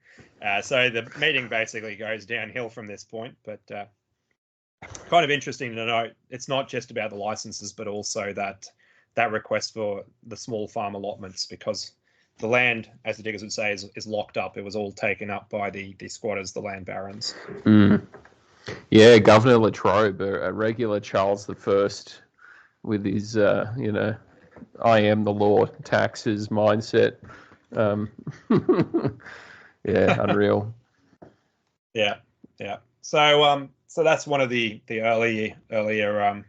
So the meeting basically goes downhill from this point. But kind of interesting to note, it's not just about the licenses, but also that request for the small farm allotments, because the land, as the diggers would say, is locked up. It was all taken up by the squatters, the land barons. Mm. Yeah, Governor Latrobe, a regular Charles I with his, I am the law, taxes mindset. Yeah, unreal. Yeah. So that's one of the earlier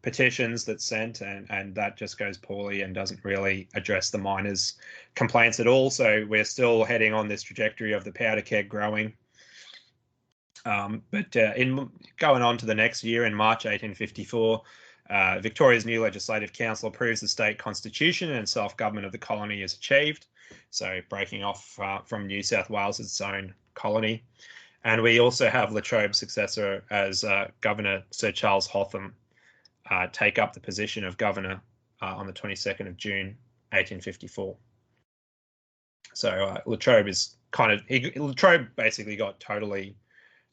petitions that's sent, and that just goes poorly and doesn't really address the miners' complaints at all. So we're still heading on this trajectory of the powder keg growing. But in going on to the next year, in March 1854, Victoria's new Legislative Council approves the state constitution, and self-government of the colony is achieved. So breaking off from New South Wales as its own colony. And we also have Latrobe's successor as Governor Sir Charles Hotham take up the position of governor on the 22nd of June, 1854. So Latrobe is Latrobe basically got totally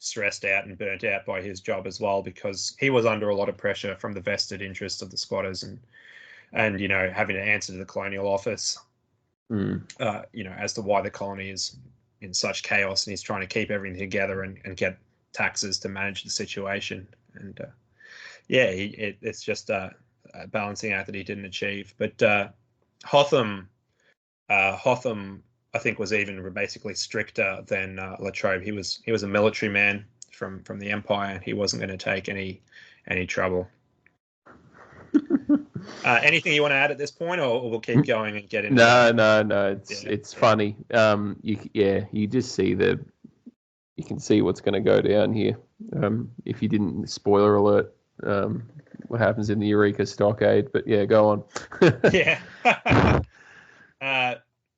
stressed out and burnt out by his job as well, because he was under a lot of pressure from the vested interests of the squatters and having to answer to the Colonial Office, as to why the colony is in such chaos, and he's trying to keep everything together and get taxes to manage the situation. And it's just a balancing act that he didn't achieve. But Hotham, I think, was even basically stricter than Latrobe. He was a military man from the Empire. He wasn't going to take any trouble. Anything you want to add at this point, or we'll keep going and get into No. It's funny. You just see you can see what's going to go down here. If you didn't, spoiler alert. what happens in the Eureka stockade. But yeah, go on.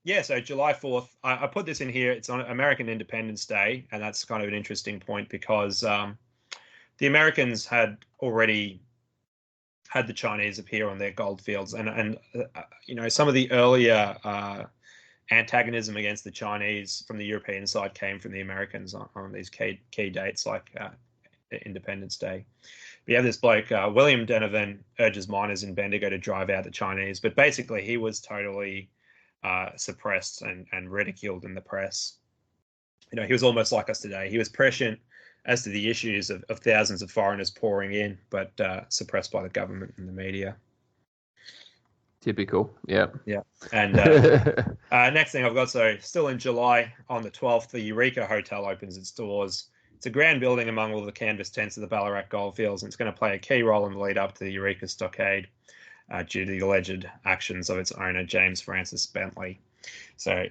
Yeah. So July 4th, I put this in here. It's on American Independence Day, and that's kind of an interesting point because the Americans had already had the Chinese appear on their Goldfields, and some of the earlier antagonism against the Chinese from the European side came from the Americans on these key dates like Independence Day. We have this bloke, William Denevan, urges miners in Bendigo to drive out the Chinese, but basically he was totally suppressed and ridiculed in the press. He was almost like us today. He was prescient as to the issues of thousands of foreigners pouring in, but suppressed by the government and the media. Typical, yeah. Yeah. And next thing I've got, so still in July, on the 12th, the Eureka Hotel opens its doors. It's a grand building among all the canvas tents of the Ballarat Goldfields, and it's going to play a key role in the lead up to the Eureka stockade due to the alleged actions of its owner, James Francis Bentley. So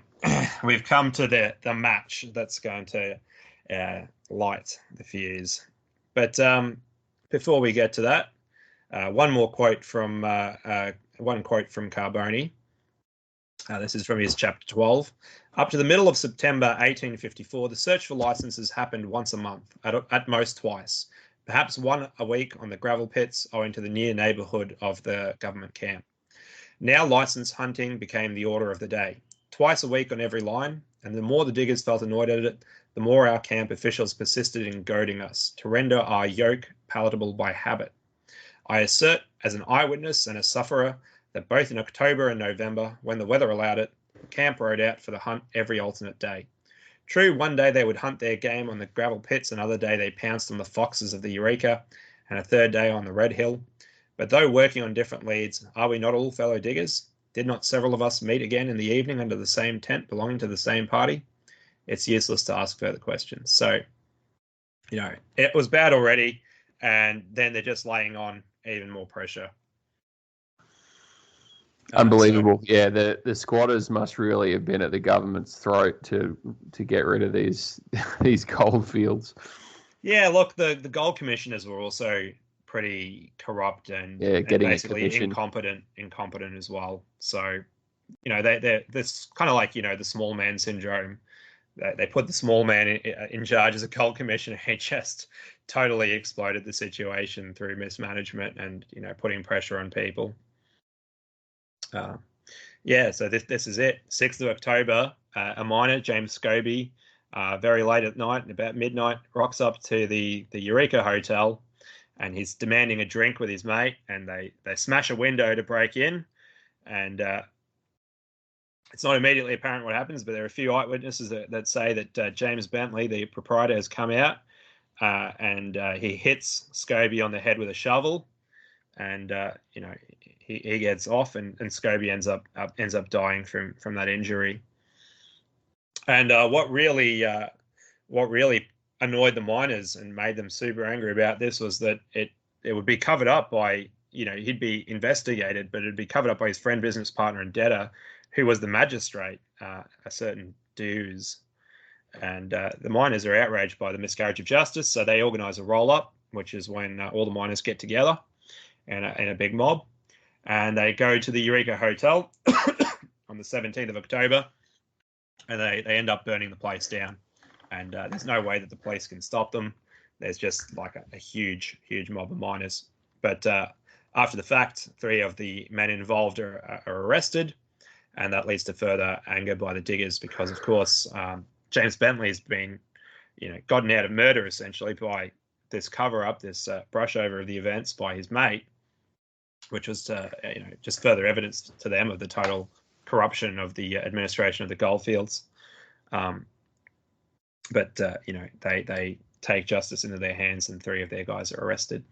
we've come to the match that's going to light the fuse. But before we get to that, one quote from Carboni. This is from his chapter 12. Up to the middle of September 1854, the search for licenses happened once a month, at most twice, perhaps one a week on the gravel pits owing to the near neighbourhood of the government camp. Now license hunting became the order of the day, twice a week on every line, and the more the diggers felt annoyed at it, the more our camp officials persisted in goading us to render our yoke palatable by habit. I assert, as an eyewitness and a sufferer, that both in October and November, when the weather allowed it, the camp rode out for the hunt every alternate day. True, one day they would hunt their game on the gravel pits, another day they pounced on the foxes of the Eureka, and a third day on the Red Hill. But though working on different leads, are we not all fellow diggers? Did not several of us meet again in the evening under the same tent belonging to the same party? It's useless to ask further questions. So, it was bad already, and then they're just laying on even more pressure. Unbelievable. Yeah, the squatters must really have been at the government's throat to get rid of these goldfields. Yeah, look, the gold commissioners were also pretty corrupt and basically incompetent as well. So, they're this kind of like the small man syndrome. They put the small man in charge as a gold commissioner. He just totally exploded the situation through mismanagement and putting pressure on people. So this is it. 6th of October, a miner, James Scobie, very late at night, about midnight, rocks up to the Eureka Hotel, and he's demanding a drink with his mate, and they smash a window to break in, and it's not immediately apparent what happens, but there are a few eyewitnesses that say that James Bentley, the proprietor, has come out, and he hits Scobie on the head with a shovel, and he gets off, and Scobie ends up dying from that injury. And what really annoyed the miners and made them super angry about this was that it would be covered up by he'd be investigated, but it'd be covered up by his friend, business partner, and debtor, who was the magistrate, a certain Dews. And the miners are outraged by the miscarriage of justice, so they organise a roll-up, which is when all the miners get together in a big mob, and they go to the Eureka Hotel on the 17th of October, and they end up burning the place down. And there's no way that the police can stop them. There's just like a huge mob of miners. But after the fact, 3 of the men involved are arrested, and that leads to further anger by the diggers because, of course, James Bentley's been, gotten out of murder essentially by this cover-up, this brush over of the events by his mate, which was just further evidence to them of the total corruption of the administration of the Goldfields. But they take justice into their hands, and 3 of their guys are arrested.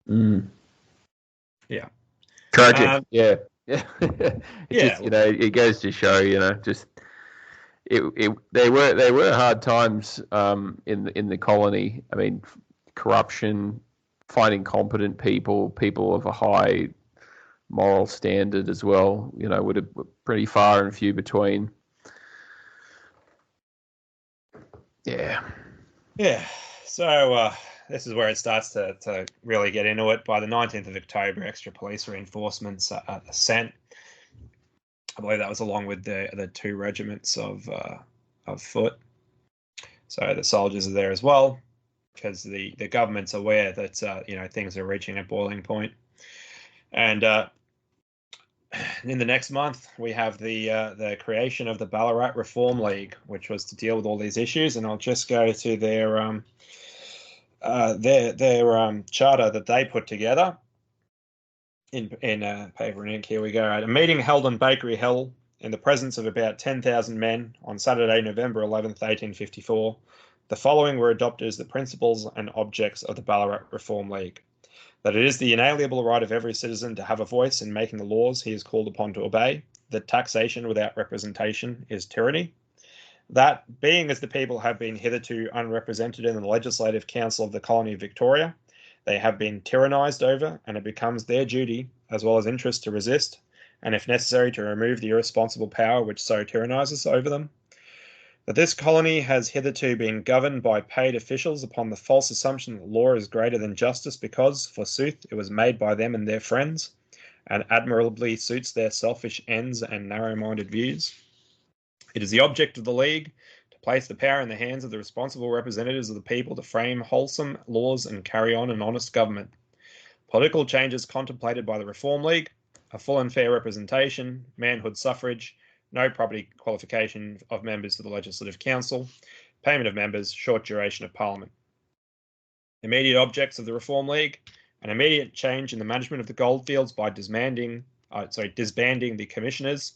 Yeah. Tragic. Yeah. It goes to show, just they were hard times in the colony. I mean, corruption, finding competent people of a high moral standard as well, would have pretty far and few between. Yeah. So this is where it starts to really get into it. By the 19th of October, extra police reinforcements are sent. I believe that was along with the 2 regiments of foot. So the soldiers are there as well, because the government's aware that things are reaching a boiling point. And in the next month, we have the creation of the Ballarat Reform League, which was to deal with all these issues. And I'll just go to their charter that they put together in paper and ink. Here we go. At a meeting held on Bakery Hill in the presence of about 10,000 men on Saturday, November 11th, 1854, the following were adopted as the principles and objects of the Ballarat Reform League. That it is the inalienable right of every citizen to have a voice in making the laws he is called upon to obey, that taxation without representation is tyranny, that, being as the people have been hitherto unrepresented in the Legislative Council of the Colony of Victoria, they have been tyrannised over, and it becomes their duty, as well as interest, to resist, and if necessary to remove the irresponsible power which so tyrannises over them. That this colony has hitherto been governed by paid officials upon the false assumption that law is greater than justice because, forsooth, it was made by them and their friends, and admirably suits their selfish ends and narrow-minded views. It is the object of the League to place the power in the hands of the responsible representatives of the people to frame wholesome laws and carry on an honest government. Political changes contemplated by the Reform League, a full and fair representation, manhood suffrage, no property qualification of members for the Legislative Council, payment of members, short duration of Parliament. Immediate objects of the Reform League, an immediate change in the management of the Goldfields by disbanding the commissioners,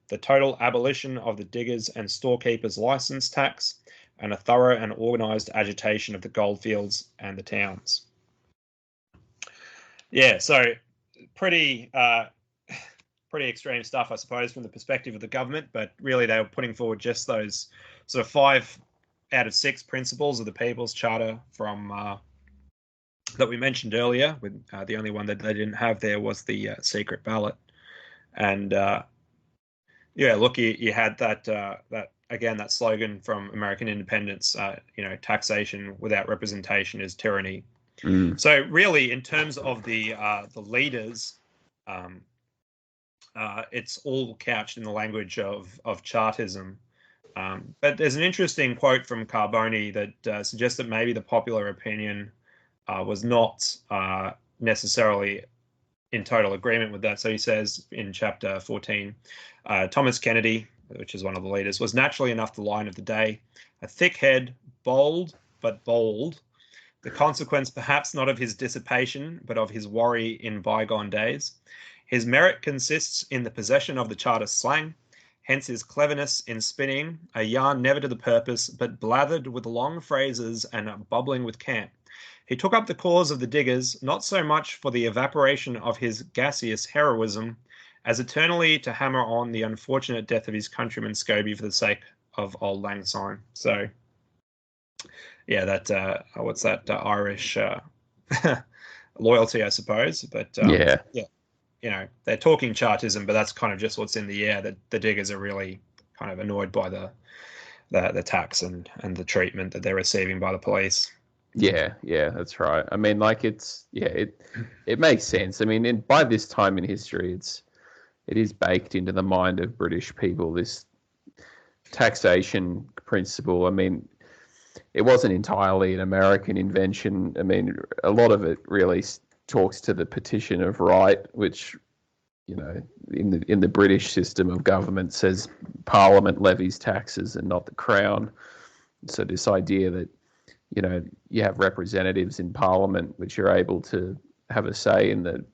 the total abolition of the diggers' and storekeepers' licence tax, and a thorough and organised agitation of the Goldfields and the towns. Yeah, so pretty extreme stuff, I suppose, from the perspective of the government, but really they were putting forward just those sort of 5 out of 6 principles of the People's Charter from that we mentioned earlier. With the only one that they didn't have there was the secret ballot. And look, you had that slogan from American independence. Taxation without representation is tyranny. So really, in terms of the leaders. It's all couched in the language of Chartism. But there's an interesting quote from Carboni that suggests that maybe the popular opinion was not necessarily in total agreement with that. So he says in chapter 14, Thomas Kennedy, which is one of the leaders, was naturally enough the line of the day, a thick head, bold but bold, the consequence perhaps not of his dissipation, but of his worry in bygone days. His merit consists in the possession of the Charter slang, hence his cleverness in spinning a yarn never to the purpose, but blathered with long phrases and bubbling with cant. He took up the cause of the diggers, not so much for the evaporation of his gaseous heroism, as eternally to hammer on the unfortunate death of his countryman Scobie for the sake of Auld Lang Syne. So, yeah, that what's that Irish loyalty, I suppose. But yeah. They're talking Chartism, but that's kind of just what's in the air. That the diggers are really kind of annoyed by the tax and the treatment that they're receiving by the police. Yeah, that's right. I mean, like it makes sense. I mean, by this time in history, it is baked into the mind of British people, this taxation principle. I mean, it wasn't entirely an American invention. I mean, a lot of it really talks to the Petition of Right, which, in the British system of government says Parliament levies taxes and not the Crown. So this idea that, you have representatives in Parliament which are able to have a say in the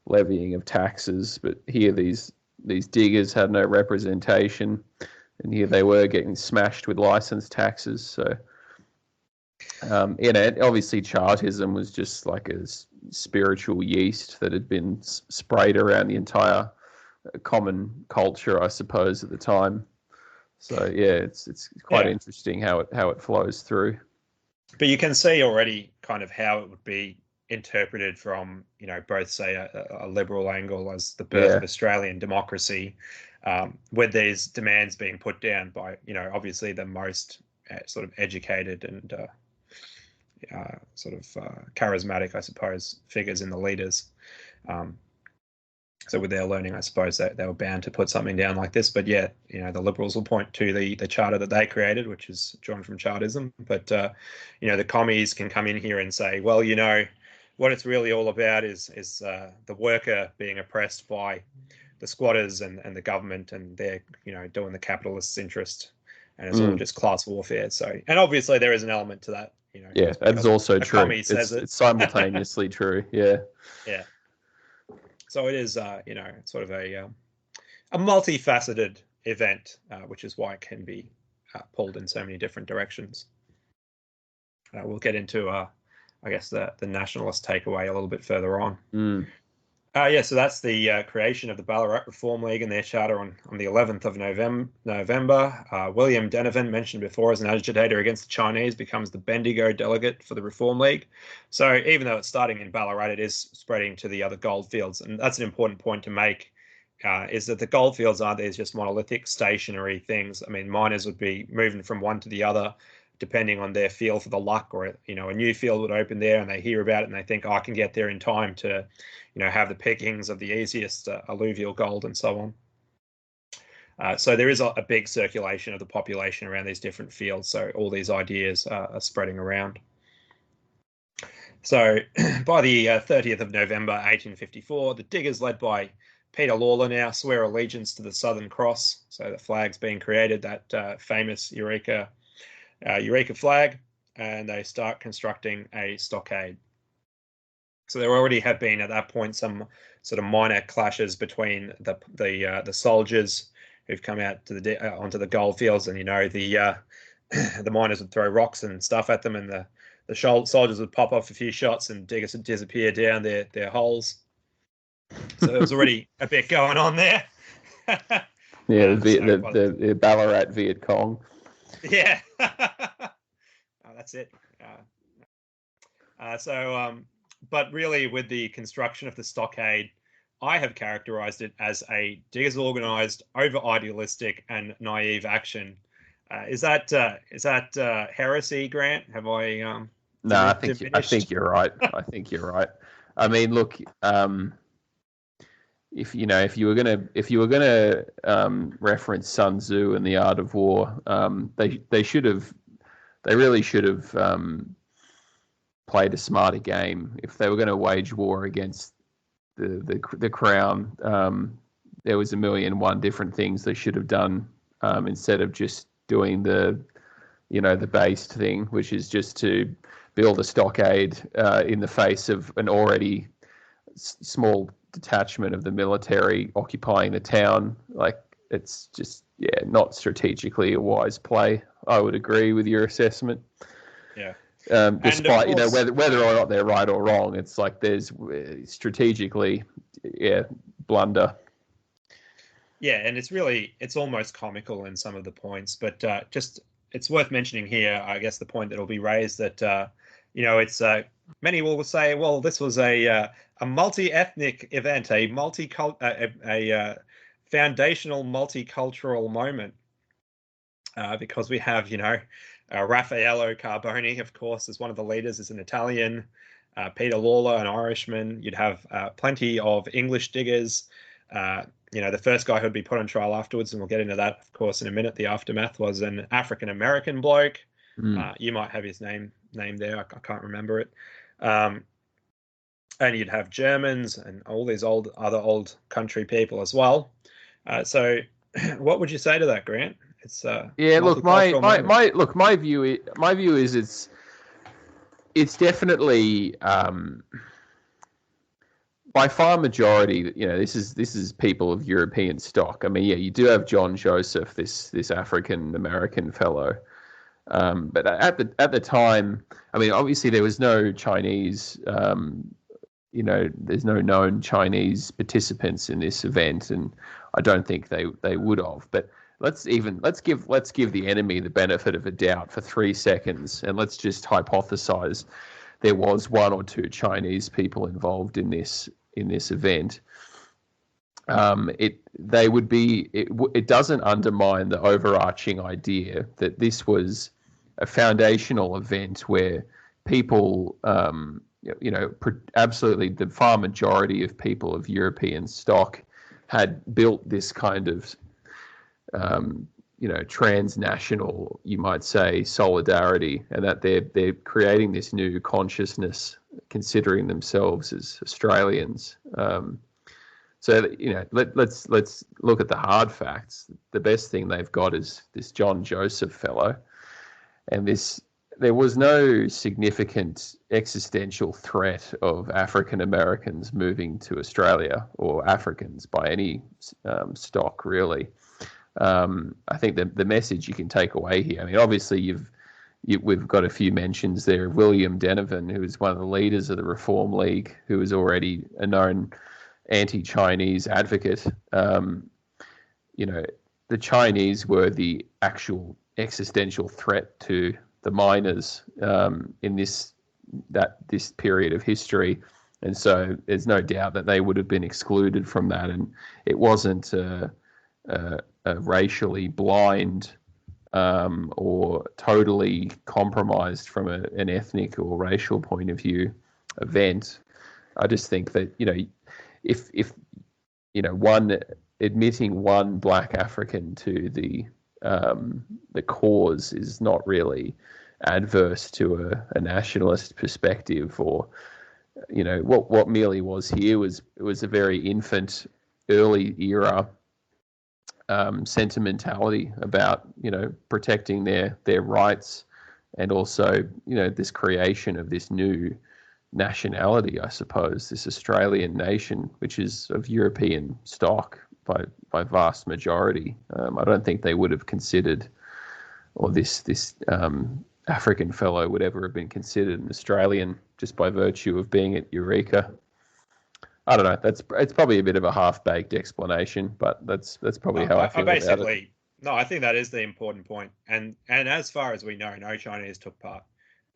levying of taxes, but here these diggers had no representation, and here they were getting smashed with license taxes. So obviously Chartism was just like a spiritual yeast that had been sprayed around the entire common culture, I suppose, at the time. So yeah, it's quite interesting how it flows through. But you can see already kind of how it would be interpreted from both, say, a liberal angle as the birth of Australian democracy, with these demands being put down by obviously the most sort of educated and sort of charismatic, I suppose, figures in the leaders. So with their learning, I suppose that they were bound to put something down like this. But yeah, the Liberals will point to the charter that they created, which is drawn from Chartism. But the commies can come in here and say, well, what it's really all about is the worker being oppressed by the squatters and the government, and they're doing the capitalist's interest, and it's all just class warfare. So, and obviously there is an element to that. Yeah, that's also true. It's simultaneously true. Yeah. Yeah. So it is, sort of a multifaceted event, which is why it can be pulled in so many different directions. We'll get into, I guess, the nationalist takeaway a little bit further on. So that's the creation of the Ballarat Reform League and their charter on the 11th of November. William Denevan, mentioned before as an agitator against the Chinese, becomes the Bendigo delegate for the Reform League. So even though it's starting in Ballarat, it is spreading to the other goldfields. And that's an important point to make, is that the goldfields aren't these just monolithic stationary things. I mean, miners would be moving from one to the other, depending on their feel for the luck, or a new field would open there and they hear about it and they think, I can get there in time to have the pickings of the easiest alluvial gold and so on. So there is a big circulation of the population around these different fields. So all these ideas are spreading around. So by the 30th of November 1854, the diggers, led by Peter Lawler, now swear allegiance to the Southern Cross. So the flag's being created, that famous Eureka flag, and they start constructing a stockade. So there already have been at that point some sort of minor clashes between the soldiers who've come out to onto the goldfields, and the miners would throw rocks and stuff at them, and the soldiers would pop off a few shots, and diggers would disappear down their holes. So there was already a bit going on there. Yeah, the Ballarat Viet Cong. Yeah. That's it. But really, with the construction of the stockade, I have characterized it as a disorganized, over-idealistic, and naive action. Is that heresy, Grant? Have I? No, I think you're right. I think you're right. I mean, look, if you were gonna reference Sun Tzu and the Art of War, they really should have played a smarter game. If they were going to wage war against the crown, there was 1,000,001 different things they should have done, instead of just doing the based thing, which is just to build a stockade in the face of an already small detachment of the military occupying the town. Like, it's just not strategically a wise play. I would agree with your assessment. Yeah. Despite whether or not they're right or wrong, it's like there's strategically blunder. Yeah, and it's almost comical in some of the points, but just it's worth mentioning here, I guess, the point that will be raised that it's many will say, well, this was a multi-ethnic event, a foundational multicultural moment, because we have Raffaello Carboni, of course, as one of the leaders, is an Italian. Peter Lawler, an Irishman. You'd have plenty of English diggers. The first guy who'd be put on trial afterwards, and we'll get into that, of course, in a minute. The aftermath was an African-American bloke. You might have his name there. I can't remember it. And you'd have Germans and all these other old country people as well. So what would you say to that, Grant? It's look, my view is it's definitely by far majority, this is people of European stock. I mean, you do have John Joseph, this African American fellow, but at the time, I mean, obviously there was no Chinese, there's no known Chinese participants in this event, and I don't think they would have. But let's give the enemy the benefit of a doubt for 3 seconds, and let's just hypothesize there was 1 or 2 Chinese people involved in this event. It doesn't undermine the overarching idea that this was a foundational event where people, absolutely the far majority of people of European stock had built this kind of, transnational, you might say, solidarity, and that they're creating this new consciousness, considering themselves as Australians. So let's look at the hard facts. The best thing they've got is this John Joseph fellow, and there was no significant existential threat of African Americans moving to Australia, or Africans by any stock, really. I think the message you can take away here, I mean, obviously we've got a few mentions there of William Denevan, who was one of the leaders of the Reform League, who was already a known anti-Chinese advocate. The Chinese were the actual existential threat to the miners in this period of history, and so there's no doubt that they would have been excluded from that, and it wasn't a racially blind or totally compromised from an ethnic or racial point of view event. I just think that if admitting one black African to the cause is not really adverse to a nationalist perspective, or what merely was here was a very infant, early era sentimentality about protecting their rights, and also this creation of this new nationality, I suppose, this Australian nation, which is of European stock by vast majority. I don't think they would have considered, or this African fellow would ever have been considered an Australian just by virtue of being at Eureka. I don't know. It's probably a bit of a half-baked explanation, but that's probably how I feel about it. No, I think that is the important point. And as far as we know, no Chinese took part.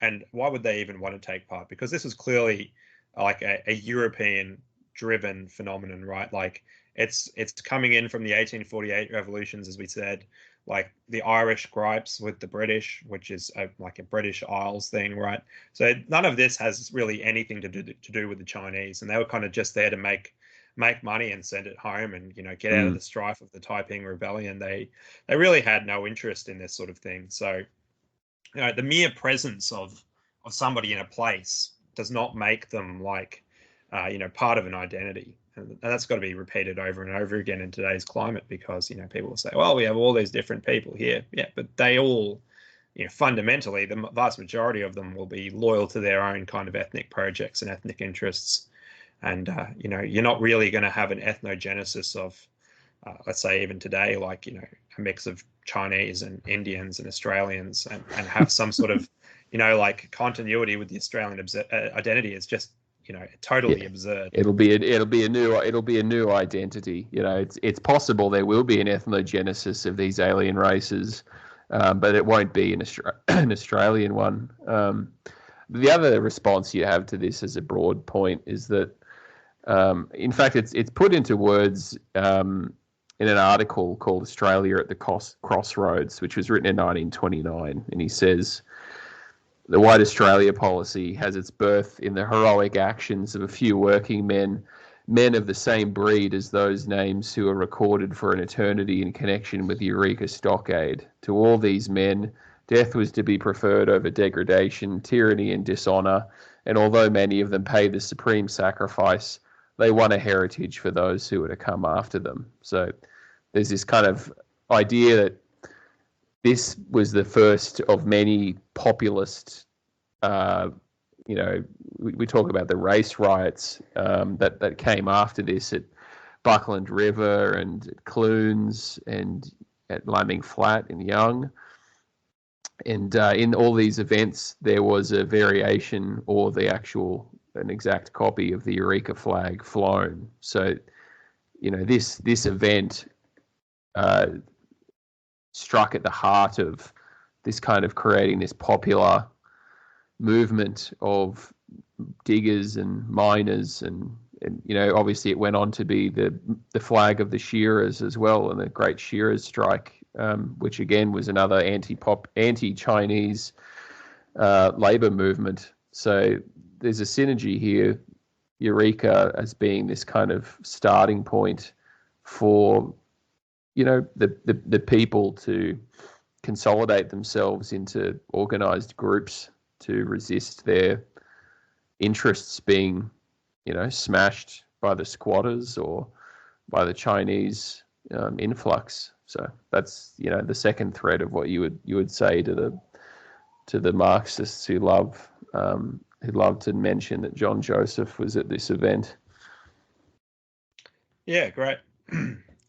And why would they even want to take part? Because this is clearly like a European-driven phenomenon, right? Like it's coming in from the 1848 revolutions, as we said, like the Irish gripes with the British, which is like a British Isles thing, right? So none of this has really anything to do with the Chinese, and they were kind of just there to make money and send it home, and get out of the strife of the Taiping Rebellion. They really had no interest in this sort of thing. So the mere presence of somebody in a place does not make them like part of an identity. And that's got to be repeated over and over again in today's climate, because people will say, well, we have all these different people here. Yeah, but they all, fundamentally, the vast majority of them will be loyal to their own kind of ethnic projects and ethnic interests. And you're not really going to have an ethnogenesis of, let's say even today, like a mix of Chinese and Indians and Australians, and have some sort of like continuity with the Australian identity. It's just totally absurd. It'll be a new identity. It's possible there will be an ethnogenesis of these alien races, but it won't be an Australian one. The other response you have to this as a broad point is that, in fact, it's put into words in an article called Australia at the Crossroads, which was written in 1929, and he says, the White Australia policy has its birth in the heroic actions of a few working men of the same breed as those names who are recorded for an eternity in connection with the Eureka stockade. To all these men, death was to be preferred over degradation, tyranny, and dishonour, and although many of them paid the supreme sacrifice, they won a heritage for those who were to come after them. So there's this kind of idea that this was the first of many populist, we talk about the race riots that came after this at Buckland River and at Clunes and at Laming Flat in Young. And in all these events, there was a variation or an exact copy of the Eureka flag flown. So, this event struck at the heart of this kind of creating this popular movement of diggers and miners, and obviously it went on to be the flag of the shearers as well, and the Great Shearers Strike, which again was another anti-Chinese labor movement. So there's a synergy here, Eureka as being this kind of starting point for, the people to consolidate themselves into organized groups to resist their interests being, smashed by the squatters or by the Chinese influx. So that's, the second thread of what you would say to the Marxists who love to mention that John Joseph was at this event. Yeah, great.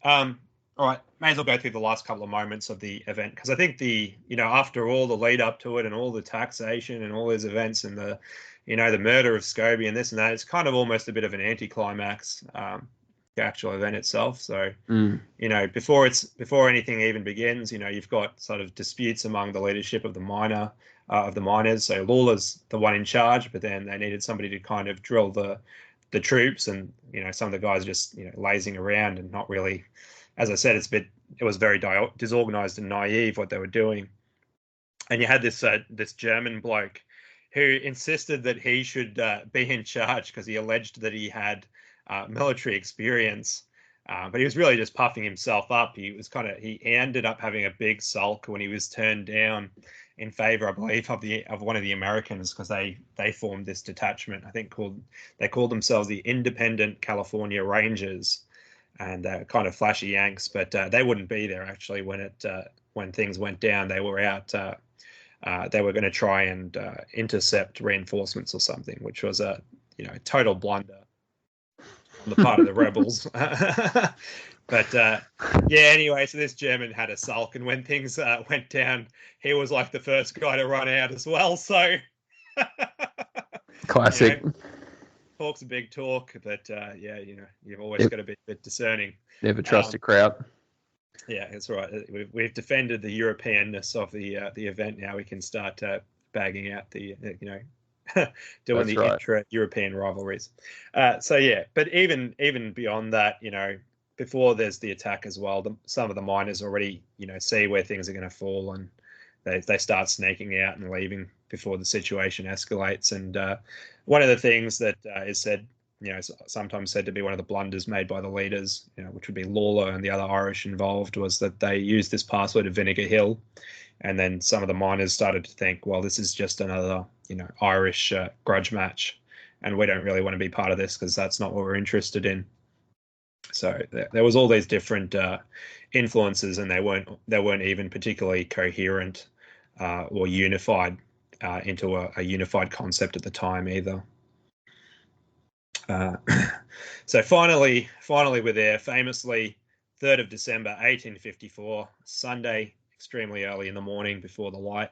All right, may as well go through the last couple of moments of the event, because I think after all the lead up to it and all the taxation and all these events and the murder of Scobie and this and that, it's kind of almost a bit of an anticlimax, the actual event itself. So, before anything even begins, you've got sort of disputes among the leadership of the miners. So Lawler's the one in charge, but then they needed somebody to kind of drill the troops, and some of the guys just lazing around and not really, as I said, it was very disorganized and naive what they were doing. And you had this German bloke who insisted that he should be in charge because he alleged that he had military experience, but he was really just puffing himself up. He ended up having a big sulk when he was turned down in favor, I believe, of one of the Americans, because they formed this detachment. I think they called themselves the Independent California Rangers, and kind of flashy Yanks, but they wouldn't be there actually when things went down. They were out. They were going to try and intercept reinforcements or something, which was a total blunder on the part of the rebels. But anyway, so this German had a sulk, and when things went down, he was like the first guy to run out as well. So classic. Talk's a big talk, but you've always got to be a bit discerning. Never trust a crowd. Yeah, that's right. We've defended the Europeanness of the event. Now we can start bagging out the doing the intra-European rivalries. But even beyond that, before there's the attack as well, some of the miners already see where things are going to fall, and they start sneaking out and leaving before the situation escalates. And one of the things that is said, sometimes said to be one of the blunders made by the leaders, which would be Lawler and the other Irish involved, was that they used this password of Vinegar Hill. And then some of the miners started to think, well, this is just another, Irish grudge match, and we don't really want to be part of this because that's not what we're interested in. So there was all these different influences, and they weren't even particularly coherent or unified into a unified concept at the time either. So finally we're there. Famously, 3rd of December, 1854, Sunday, extremely early in the morning before the light.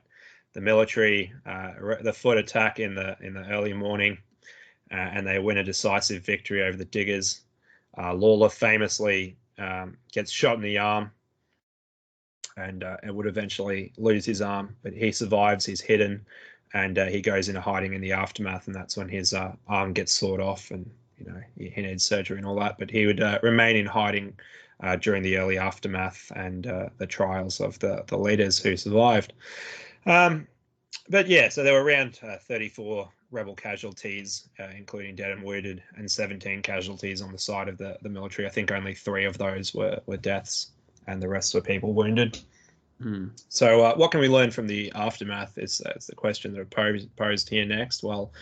The military, the foot attack in the early morning, and they win a decisive victory over the diggers. Lawler famously gets shot in the arm, and would eventually lose his arm, but he survives. He's hidden, and he goes into hiding in the aftermath, and that's when his arm gets sawed off, and he needs surgery and all that. But he would remain in hiding during the early aftermath and the trials of the leaders who survived. So there were around 34 rebel casualties, including dead and wounded, and 17 casualties on the side of the military. I think only 3 of those were deaths, and the rest were people wounded. So what can we learn from the aftermath is the question that are posed here next. Well,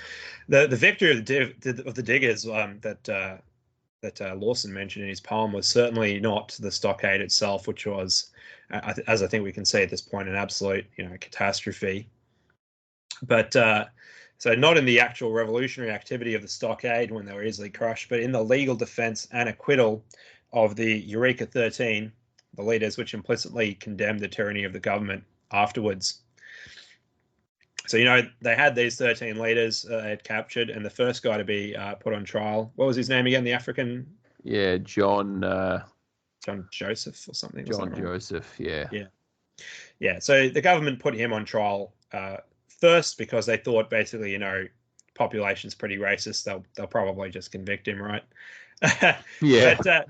the victory of the diggers that Lawson mentioned in his poem was certainly not the stockade itself, which was, as I think we can see at this point, an absolute catastrophe. But so not in the actual revolutionary activity of the stockade when they were easily crushed, but in the legal defense and acquittal of the Eureka 13, the leaders, which implicitly condemned the tyranny of the government afterwards. So, they had these 13 leaders they had captured, and the first guy to be put on trial, what was his name again? The African? Yeah, John Joseph or something. John Joseph, yeah. Yeah, so the government put him on trial first because they thought basically, population's pretty racist. They'll probably just convict him, right? Yeah. But,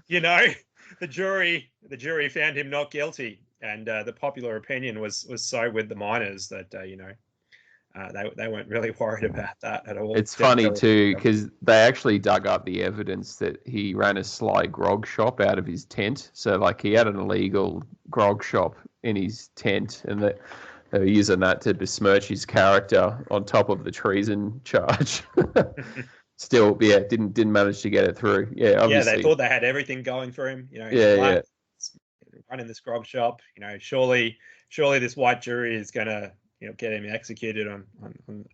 the jury found him not guilty, and the popular opinion was so with the miners that They weren't really worried about that at all. It's funny too, because they actually dug up the evidence that he ran a sly grog shop out of his tent. So like he had an illegal grog shop in his tent, and that they were using that to besmirch his character on top of the treason charge. Still, yeah, didn't manage to get it through. Yeah, obviously. Yeah, they thought they had everything going for him. You know, yeah. Running this grog shop. You know, surely this white jury is going to get him executed on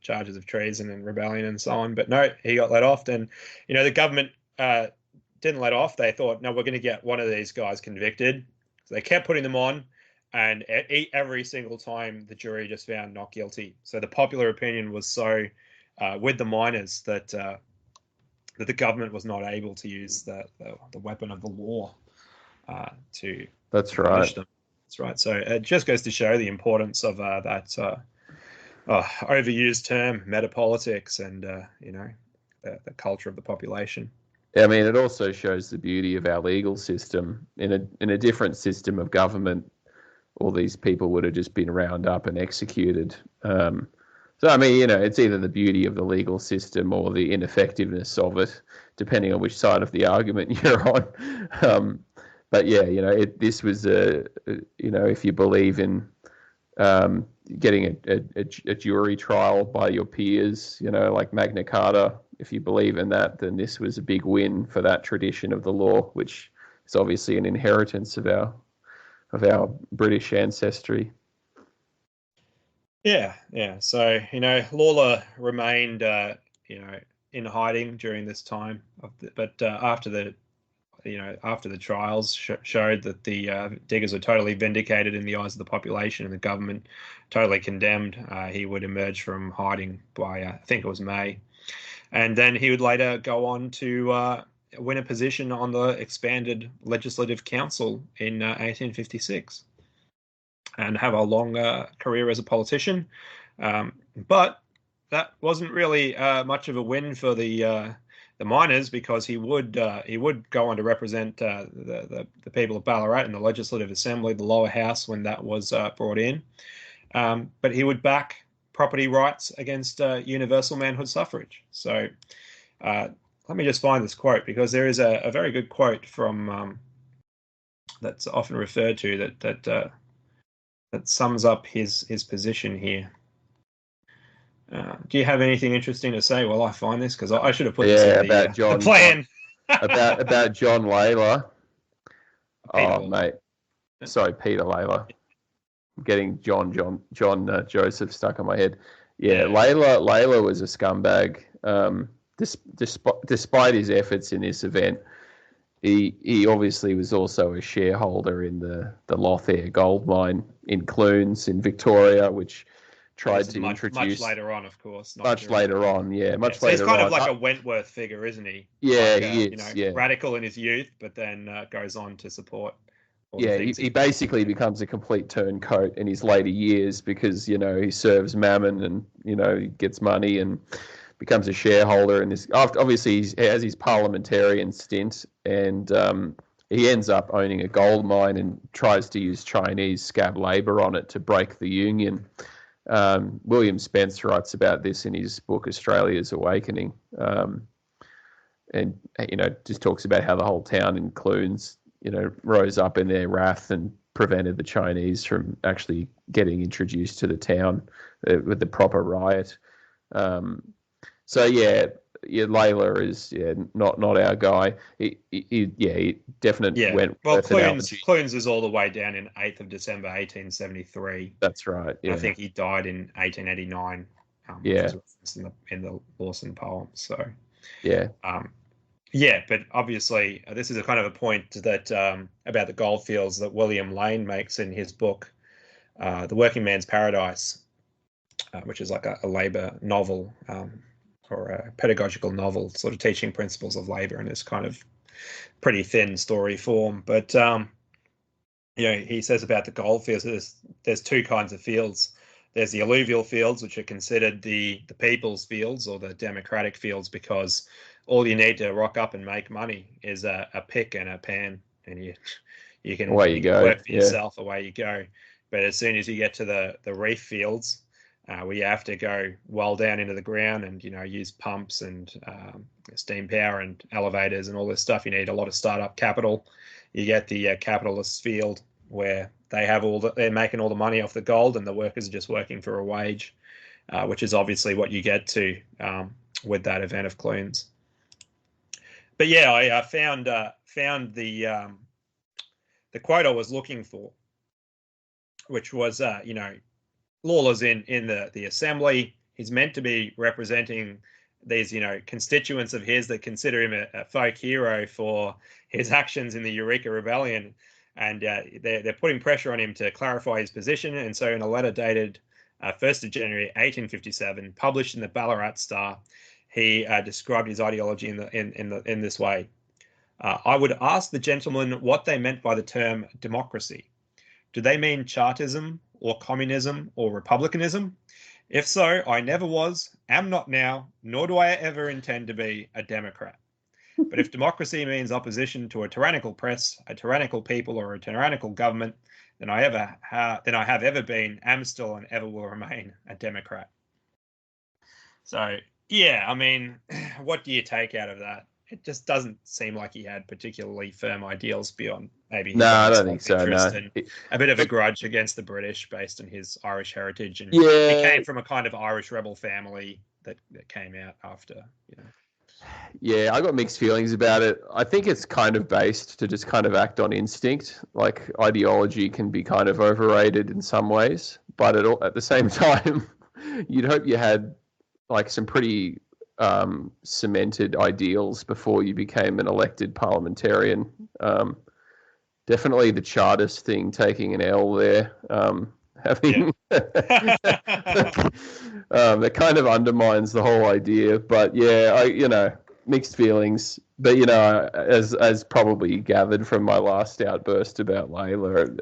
charges of treason and rebellion and so on. But no, he got let off. And the government didn't let off. They thought, no, we're going to get one of these guys convicted. So they kept putting them on, and every single time the jury just found not guilty. So the popular opinion was so with the miners that the government was not able to use the weapon of the law to punish them. That's right. So it just goes to show the importance of that overused term, metapolitics, and the culture of the population. I mean, it also shows the beauty of our legal system. In a different system of government, all these people would have just been round up and executed. So, I mean, it's either the beauty of the legal system or the ineffectiveness of it, depending on which side of the argument you're on. But yeah, this was if you believe in getting a jury trial by your peers, like Magna Carta, if you believe in that, then this was a big win for that tradition of the law, which is obviously an inheritance of our British ancestry. Yeah. So Lawler remained in hiding during this time, but after the trials showed that the diggers were totally vindicated in the eyes of the population and the government totally condemned, he would emerge from hiding by, I think it was May. And then he would later go on to win a position on the expanded Legislative Council in 1856 and have a long career as a politician. But that wasn't really much of a win for the miners, because he would go on to represent the people of Ballarat in the Legislative Assembly, the lower house, when that was brought in. But he would back property rights against universal manhood suffrage. So let me just find this quote, because there is a very good quote from that's often referred to that sums up his position here. Do you have anything interesting to say while I find this? Because I should have put this in the plan. about John Layla. Peter mate. Sorry, Peter Layla. I'm getting John Joseph stuck in my head. Yeah. Layla was a scumbag. Despite his efforts in this event, he obviously was also a shareholder in the Lothair gold mine in Clunes in Victoria, which tried to introduce much later on, of course. Later on. So he's kind of like a Wentworth figure, isn't he? Yeah, he is. Radical in his youth, but then goes on to support. He basically becomes a complete turncoat in his later years, because he serves Mammon and he gets money and becomes a shareholder in this. Obviously, he has his parliamentarian stint, and he ends up owning a gold mine and tries to use Chinese scab labour on it to break the union. William Spence writes about this in his book Australia's Awakening, and just talks about how the whole town in Clunes rose up in their wrath and prevented the Chinese from actually getting introduced to the town with the proper riot. Layla is not our guy. He definitely went. Well, Clunes is all the way down in 8th of December 1873. That's right. Yeah. I think he died in 1889. In the Lawson poem. So but obviously this is a kind of a point that about the Goldfields that William Lane makes in his book, The Working Man's Paradise, which is like a labour novel. Or a pedagogical novel, sort of teaching principles of labour in this kind of pretty thin story form. But he says about the goldfields, there's two kinds of fields. There's the alluvial fields, which are considered the people's fields or the democratic fields, because all you need to rock up and make money is a pick and a pan, and you can work for yourself. Away you go. But as soon as you get to the reef fields, where you have to go well down into the ground and, use pumps and steam power and elevators and all this stuff. You need a lot of startup capital. You get the capitalist field where they're making all the money off the gold and the workers are just working for a wage, which is obviously what you get to with that event of Clunes. But yeah, I found the quote I was looking for, which was Lawler's in the assembly. He's meant to be representing these constituents of his that consider him a folk hero for his actions in the Eureka Rebellion, and they're putting pressure on him to clarify his position. And so, in a letter dated 1st of January 1857, published in the Ballarat Star, he described his ideology in this way. I would ask the gentlemen what they meant by the term democracy. Do they mean Chartism or communism or republicanism? If so, I never was, am not now, nor do I ever intend to be a Democrat. But if democracy means opposition to a tyrannical press, a tyrannical people, or a tyrannical government, then I have ever been, am still, and ever will remain a Democrat. So, yeah, I mean, what do you take out of that? It just doesn't seem like he had particularly firm ideals beyond maybe his I don't think so. No, and a bit of a grudge against the British based on his Irish heritage, and yeah, he came from a kind of Irish rebel family that came out after. Yeah, I got mixed feelings about it. I think it's kind of based to just kind of act on instinct. Like ideology can be kind of overrated in some ways, but at the same time, you'd hope you had like some pretty cemented ideals before you became an elected parliamentarian. Definitely the Chartist thing taking an L there. Having that kind of undermines the whole idea. But yeah, mixed feelings. But as probably gathered from my last outburst about Layla,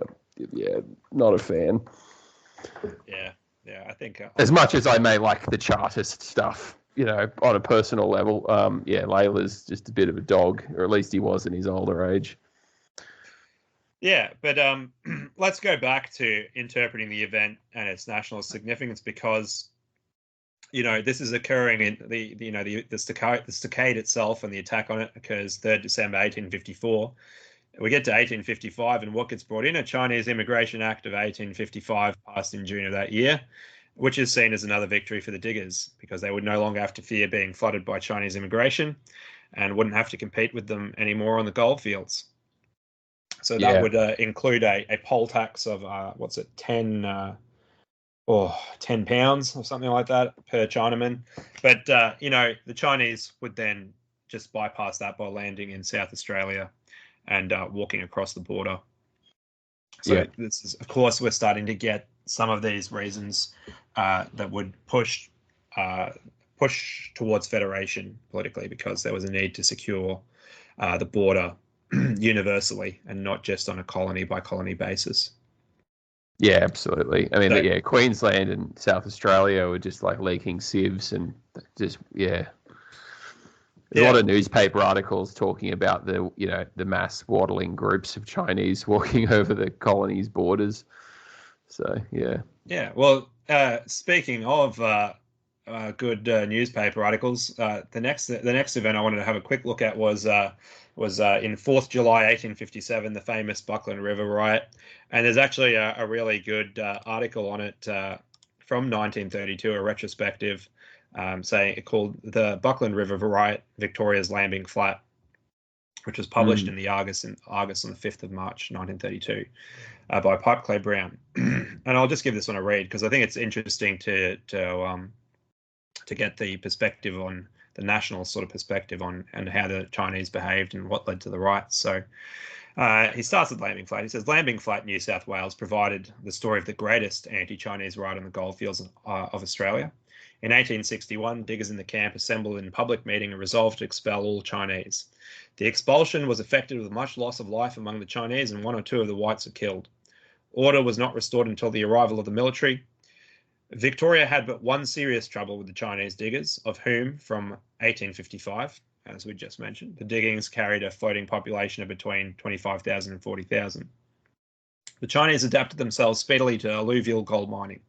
not a fan. Yeah, I think as much as I may like the Chartist stuff, on a personal level, Layla's just a bit of a dog, or at least he was in his older age. Yeah, but let's go back to interpreting the event and its national significance, because this is occurring in the stockade itself, and the attack on it occurs 3rd December 1854. We get to 1855, and what gets brought in, a Chinese Immigration Act of 1855 passed in June of that year, which is seen as another victory for the diggers, because they would no longer have to fear being flooded by Chinese immigration and wouldn't have to compete with them anymore on the goldfields. So that would include a poll tax of 10 pounds or something like that per Chinaman. But the Chinese would then just bypass that by landing in South Australia and walking across the border. So this is, of course, we're starting to get some of these reasons that would push towards federation politically, because there was a need to secure the border universally and not just on a colony by colony basis. Yeah, absolutely. I mean, Queensland and South Australia were just like leaking sieves, and just There's a lot of newspaper articles talking about the mass waddling groups of Chinese walking over the colonies' borders. So yeah. Well, speaking of good newspaper articles, the next event I wanted to have a quick look at was in 4th July 1857, the famous Buckland River riot, and there's actually a really good article on it from 1932, a retrospective, called "The Buckland River Riot: Victoria's Lambing Flat," which was published in the Argus on the 5th of March 1932 by Pipeclay Brown. And I'll just give this one a read, because I think it's interesting to get the perspective on the national sort of perspective on and how the Chinese behaved and what led to the riots. So he starts with Lambing Flat. He says, Lambing Flat, New South Wales, provided the story of the greatest anti-Chinese riot on the goldfields of Australia. In 1861, diggers in the camp assembled in public meeting and resolved to expel all Chinese. The expulsion was effected with much loss of life among the Chinese, and 1 or 2 of the whites were killed. Order was not restored until the arrival of the military. Victoria had but one serious trouble with the Chinese diggers, of whom, from 1855, as we just mentioned, the diggings carried a floating population of between 25,000 and 40,000. The Chinese adapted themselves speedily to alluvial gold mining.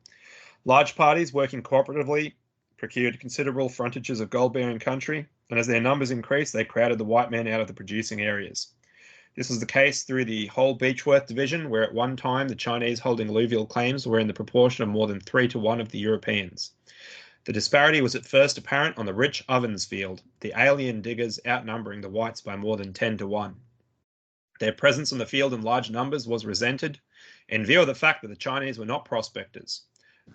Large parties working cooperatively procured considerable frontages of gold-bearing country, and as their numbers increased, they crowded the white men out of the producing areas. This was the case through the whole Beechworth division, where at one time the Chinese holding alluvial claims were in the proportion of more than 3 to 1 of the Europeans. The disparity was at first apparent on the rich Ovens field, the alien diggers outnumbering the whites by more than 10 to 1. Their presence on the field in large numbers was resented, in view of the fact that the Chinese were not prospectors.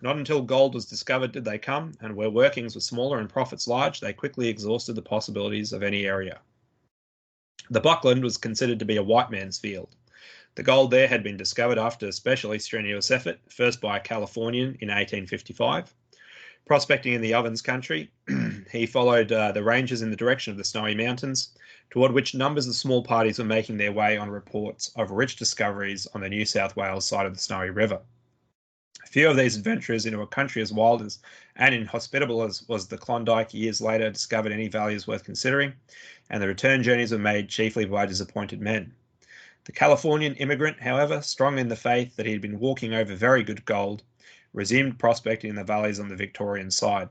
Not until gold was discovered did they come, and where workings were smaller and profits large, they quickly exhausted the possibilities of any area. The Buckland was considered to be a white man's field. The gold there had been discovered after especially strenuous effort, first by a Californian in 1855. Prospecting in the Ovens country, he followed the ranges in the direction of the Snowy Mountains, toward which numbers of small parties were making their way on reports of rich discoveries on the New South Wales side of the Snowy River. A few of these adventurers into a country as wild as and inhospitable as was the Klondike years later discovered any values worth considering, and the return journeys were made chiefly by disappointed men. The Californian immigrant, however, strong in the faith that he had been walking over very good gold, resumed prospecting in the valleys on the Victorian side.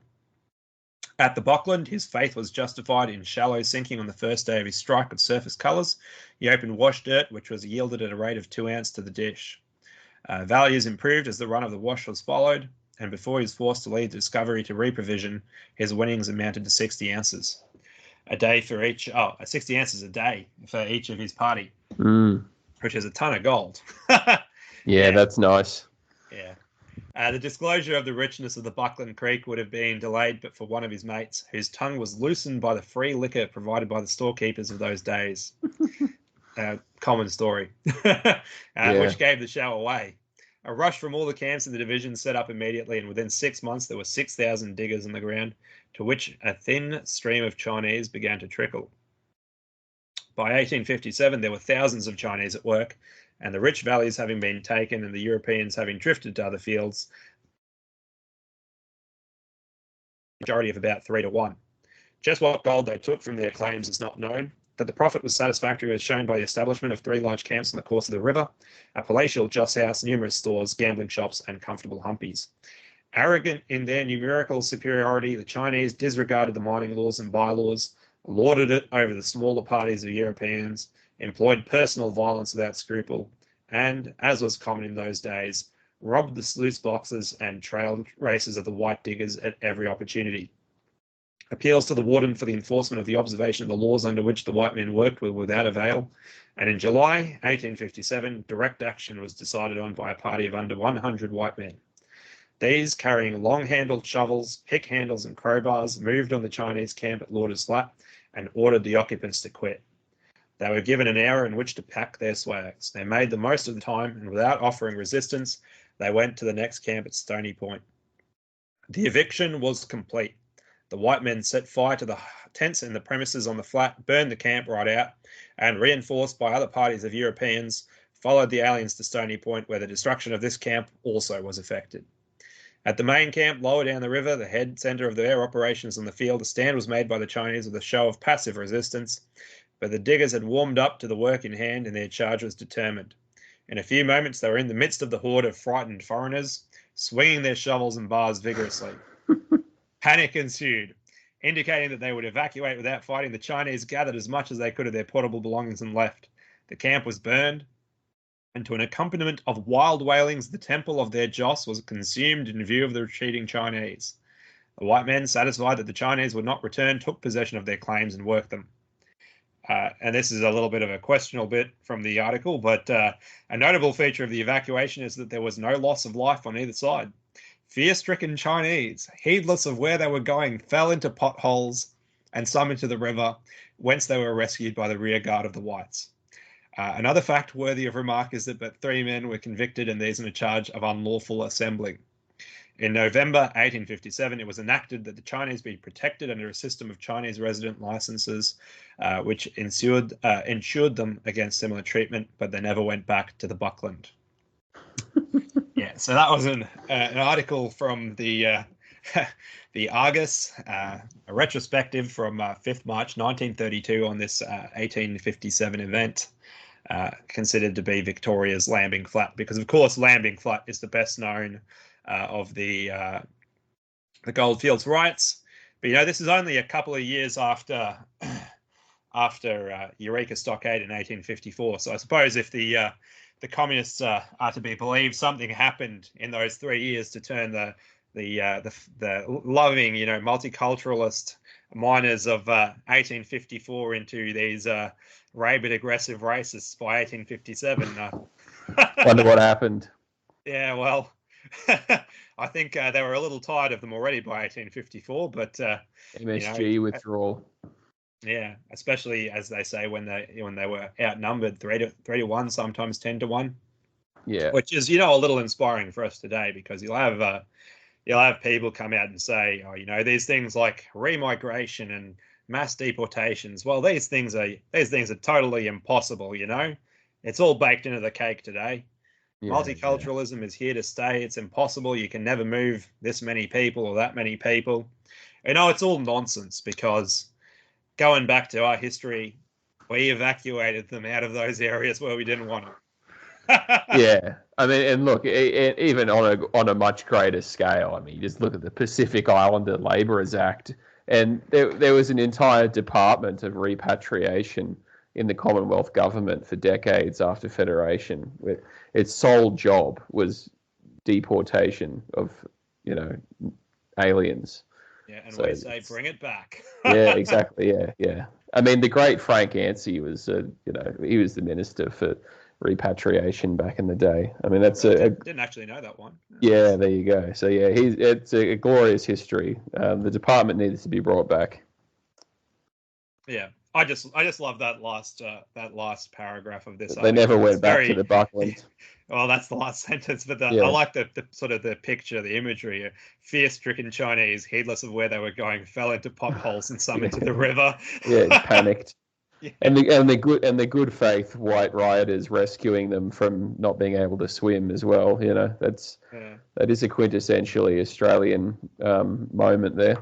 At the Buckland, his faith was justified in shallow sinking on the first day of his strike of surface colours. He opened wash dirt, which was yielded at a rate of 2 ounces to the dish. Values improved as the run of the wash was followed, and before he was forced to leave the discovery to reprovision, his winnings amounted to 60 ounces a day for each. 60 ounces a day for each of his party, which is a ton of gold. Yeah, that's nice. Yeah. The disclosure of the richness of the Buckland Creek would have been delayed but for one of his mates, whose tongue was loosened by the free liquor provided by the storekeepers of those days. Common story, which gave the show away. A rush from all the camps in the division set up immediately, and within 6 months there were 6,000 diggers on the ground, to which a thin stream of Chinese began to trickle. By 1857 there were thousands of Chinese at work, and the rich valleys having been taken and the Europeans having drifted to other fields, majority of about 3 to 1. Just what gold they took from their claims is not known. That the profit was satisfactory was shown by the establishment of 3 large camps on the course of the river, a palatial joss house, numerous stores, gambling shops, and comfortable humpies. Arrogant in their numerical superiority, the Chinese disregarded the mining laws and bylaws, lorded it over the smaller parties of Europeans, employed personal violence without scruple, and, as was common in those days, robbed the sluice boxes and trail races of the white diggers at every opportunity. Appeals to the warden for the enforcement of the observation of the laws under which the white men worked were without avail, and in July 1857, direct action was decided on by a party of under 100 white men. These, carrying long-handled shovels, pick handles, and crowbars, moved on the Chinese camp at Lauder's Flat and ordered the occupants to quit. They were given an hour in which to pack their swags. They made the most of the time, and without offering resistance, they went to the next camp at Stony Point. The eviction was complete. The white men set fire to the tents in the premises on the flat, burned the camp right out, and, reinforced by other parties of Europeans, followed the aliens to Stony Point, where the destruction of this camp also was effected. At the main camp, lower down the river, the head centre of their operations on the field, a stand was made by the Chinese with a show of passive resistance, but the diggers had warmed up to the work in hand, and their charge was determined. In a few moments, they were in the midst of the horde of frightened foreigners, swinging their shovels and bars vigorously. Panic ensued. Indicating that they would evacuate without fighting, the Chinese gathered as much as they could of their portable belongings and left. The camp was burned, and to an accompaniment of wild wailings, the temple of their Joss was consumed in view of the retreating Chinese. The white men, satisfied that the Chinese would not return, took possession of their claims and worked them. And this is a little bit of a questionable bit from the article, but a notable feature of the evacuation is that there was no loss of life on either side. Fear-stricken Chinese, heedless of where they were going, fell into potholes and some into the river, whence they were rescued by the rear guard of the whites. Another fact worthy of remark is that but 3 men were convicted, and these in a charge of unlawful assembling. In November 1857, it was enacted that the Chinese be protected under a system of Chinese resident licenses, which ensured them against similar treatment, but they never went back to the Buckland. Yeah, so that was an article from the Argus, a retrospective from 5th March 1932 on this 1857 event, considered to be Victoria's Lambing Flat, because of course Lambing Flat is the best known of the Goldfields riots. But this is only a couple of years after Eureka stockade in 1854. So I suppose if the communists are to be believed, something happened in those 3 years to turn the loving, multiculturalist miners of 1854 into these rabid, aggressive racists by 1857. Wonder what happened. Yeah, well, I think they were a little tired of them already by 1854, but MSG withdrawal. Yeah, especially as they say when they were outnumbered 3-1, sometimes 10-1. Yeah, which is a little inspiring for us today, because you'll have people come out and say, oh, these things like remigration and mass deportations. Well, these things are totally impossible. It's all baked into the cake today. Multiculturalism is here to stay. It's impossible. You can never move this many people or that many people. It's all nonsense, because going back to our history, we evacuated them out of those areas where we didn't want them. Yeah, I mean, and look, even on a much greater scale, I mean, you just look at the Pacific Islander Labourers Act, and there was an entire department of repatriation in the Commonwealth government for decades after Federation. Its sole job was deportation of, aliens. Yeah, and so we say, bring it back. Yeah, exactly. Yeah. I mean, the great Frank Yancey was, he was the minister for repatriation back in the day. I mean, that's didn't actually know that one. Yeah, there you go. So yeah, it's a glorious history. The department needs to be brought back. Yeah, I just love that last paragraph of this. They never went back to the Buckland. Well, that's the last sentence, but I like the sort of the picture, the imagery. Fear-stricken Chinese, heedless of where they were going, fell into potholes and some into the river. Yeah, panicked. Yeah. And the good faith white rioters rescuing them from not being able to swim as well. That is a quintessentially Australian moment there.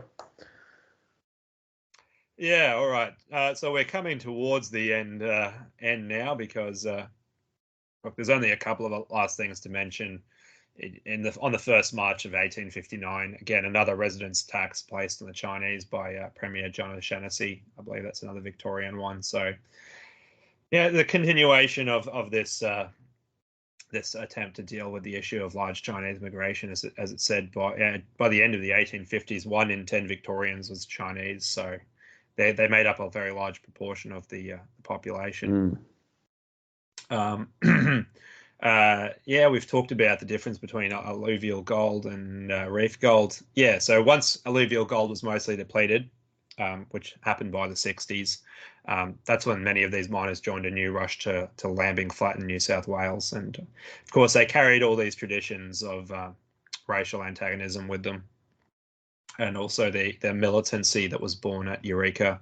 Yeah. All right. So we're coming towards the end now, because look, there's only a couple of last things to mention. On the 1st March of 1859, again, another residence tax placed on the Chinese by Premier John O'Shannessy. I believe that's another Victorian one. So, yeah, the continuation of this this attempt to deal with the issue of large Chinese migration, as it said, by the end of the 1850s, 1 in 10 Victorians was Chinese. So they made up a very large proportion of the population. We've talked about the difference between alluvial gold and reef gold. Yeah, so once alluvial gold was mostly depleted, which happened by the 60s, that's when many of these miners joined a new rush to Lambing Flat in New South Wales. And, of course, they carried all these traditions of racial antagonism with them, and also the militancy that was born at Eureka.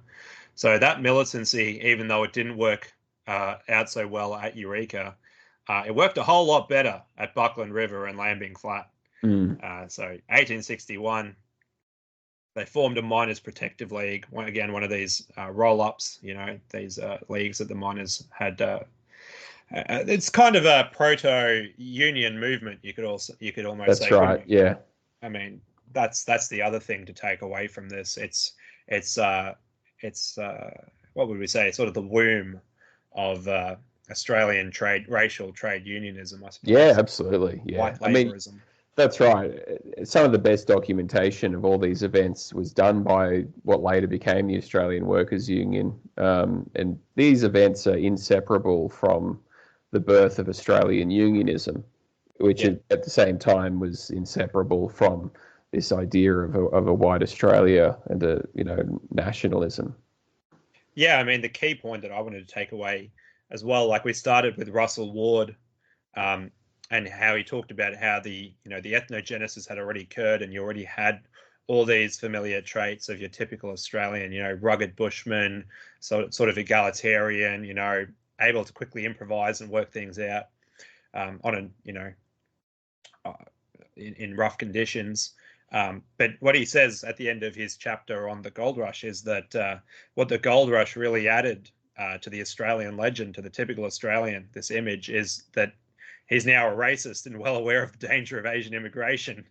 So that militancy, even though it didn't work out so well at Eureka, it worked a whole lot better at Buckland River and Lambing Flat. So 1861, they formed a Miners Protective League. One of these roll-ups, these leagues that the miners had. It's kind of a proto-union movement. You could almost say. That's right. Yeah. I mean, that's the other thing to take away from this. It's what would we say? It's sort of the womb of Australian racial trade unionism, I suppose. Yeah, absolutely. Yeah, white labourism. That's right. Some of the best documentation of all these events was done by what later became the Australian Workers' Union, and these events are inseparable from the birth of Australian unionism, which at the same time was inseparable from this idea of a white Australia and a nationalism. Yeah, I mean, the key point that I wanted to take away as well, like we started with Russell Ward, and how he talked about how the ethnogenesis had already occurred, and you already had all these familiar traits of your typical Australian, rugged bushman, sort of egalitarian, able to quickly improvise and work things out in rough conditions. But what he says at the end of his chapter on the gold rush is that what the gold rush really added to the Australian legend, to the typical Australian, this image, is that he's now a racist and well aware of the danger of Asian immigration.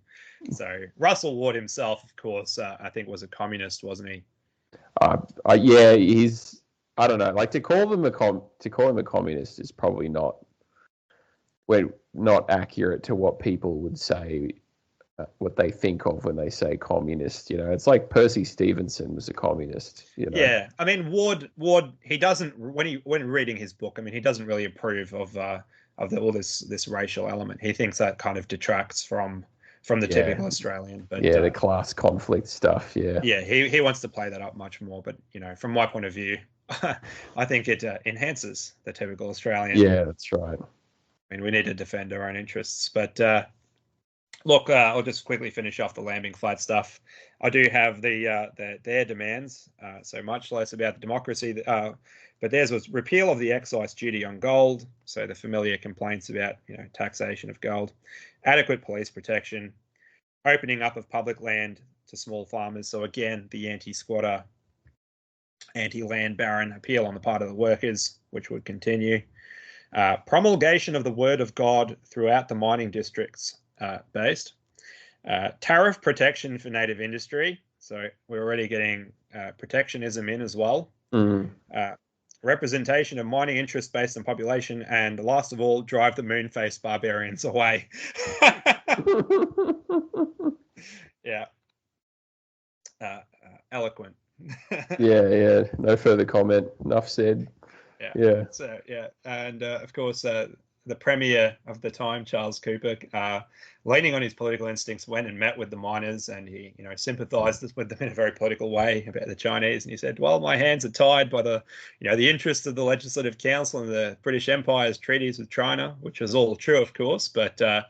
So Russell Ward himself, of course, I think was a communist, wasn't he? Yeah, he's. I don't know. Like to call him a communist is probably not accurate to what people would say, what they think of when they say communist. It's like Percy Stevenson was a communist. Yeah, I mean Ward. He doesn't when reading his book. I mean, he doesn't really approve of all this racial element. He thinks that kind of detracts from the typical Australian. But the class conflict stuff. Yeah, he wants to play that up much more. But from my point of view, I think it enhances the typical Australian. Yeah, that's right. I mean, we need to defend our own interests. But look, I'll just quickly finish off the lambing flat stuff. I do have their demands, so much less about the democracy. But theirs was repeal of the excise duty on gold. So the familiar complaints about taxation of gold, adequate police protection, opening up of public land to small farmers. So again, the anti-squatter, anti-land baron appeal on the part of the workers, which would continue. Promulgation of the word of God throughout the mining districts based. Tariff protection for native industry. So we're already getting protectionism in as well. Representation of mining interests based on population. And last of all, drive the moon-faced barbarians away. Yeah. Eloquent. Yeah. No further comment. Enough said. Yeah. So and of course, the premier of the time, Charles Cooper, leaning on his political instincts, went and met with the miners, and he, sympathised with them in a very political way about the Chinese. And he said, "Well, my hands are tied by the interests of the Legislative Council and the British Empire's treaties with China," which was all true, of course, but the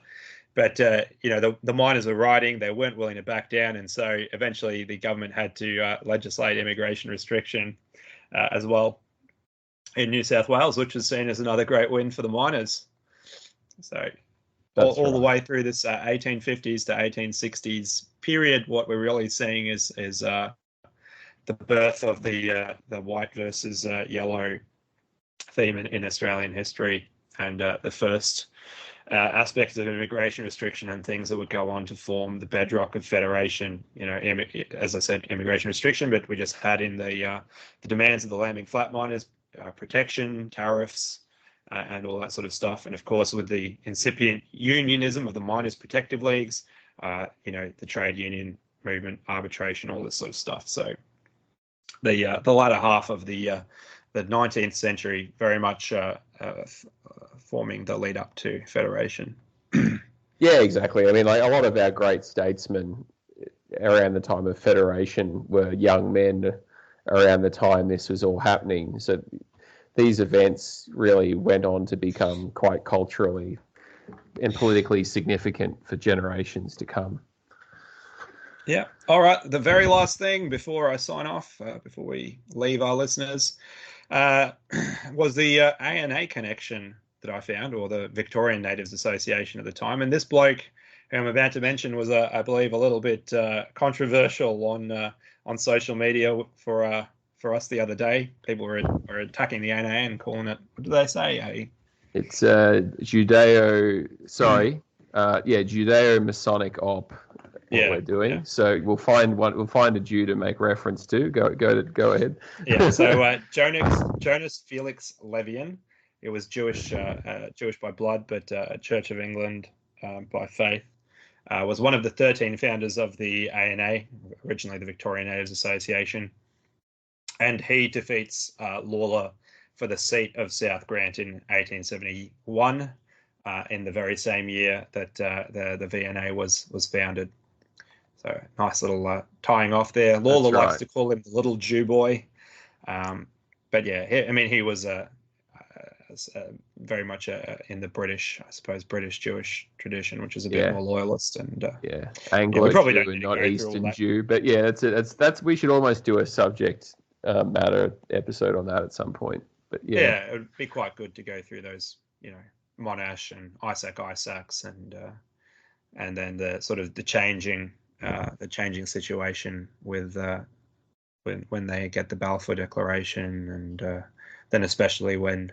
miners were rioting; they weren't willing to back down, and so eventually the government had to legislate immigration restriction as well in New South Wales, which is seen as another great win for the miners. So all the way through this 1850s to 1860s period, what we're really seeing is the birth of the white versus yellow theme in Australian history, and the first aspects of immigration restriction and things that would go on to form the bedrock of federation. As I said, immigration restriction, but we just had in the demands of the lambing flat miners, protection, tariffs, and all that sort of stuff. And of course, with the incipient unionism of the miners' protective leagues, the trade union movement, arbitration, all this sort of stuff. So the latter half of the 19th century very much forming the lead up to federation. Yeah, exactly. I mean, like a lot of our great statesmen around the time of federation were young men around the time this was all happening. So these events really went on to become quite culturally and politically significant for generations to come. Yeah. All right. The very last thing before I sign off, before we leave our listeners, was the ANA connection that I found, or the Victorian Natives Association at the time. And this bloke who I'm about to mention was, I believe, a little bit controversial on social media for us the other day. People were attacking the ANA and calling it, what did they say? It's Judeo-Masonic op. We're doing. Yeah. So we'll find a Jew to make reference to. Go ahead. Yeah. So Jonas Felix Levian. It was Jewish by blood, but Church of England by faith. Was one of the 13 founders of the ANA, originally the Victorian Natives Association, and he defeats Lawler for the seat of South Grant in 1871, in the very same year that the VNA was founded. So nice little tying off there. Lawler likes to call him the little Jew boy, but yeah, he was very much in the British Jewish tradition, which is a bit more loyalist and Anglo Jew and not Eastern Jew. But yeah, that's we should almost do a subject matter episode on that at some point. But yeah, it would be quite good to go through those, Monash and Isaacs, and then the sort of the changing situation with when they get the Balfour Declaration, and then especially when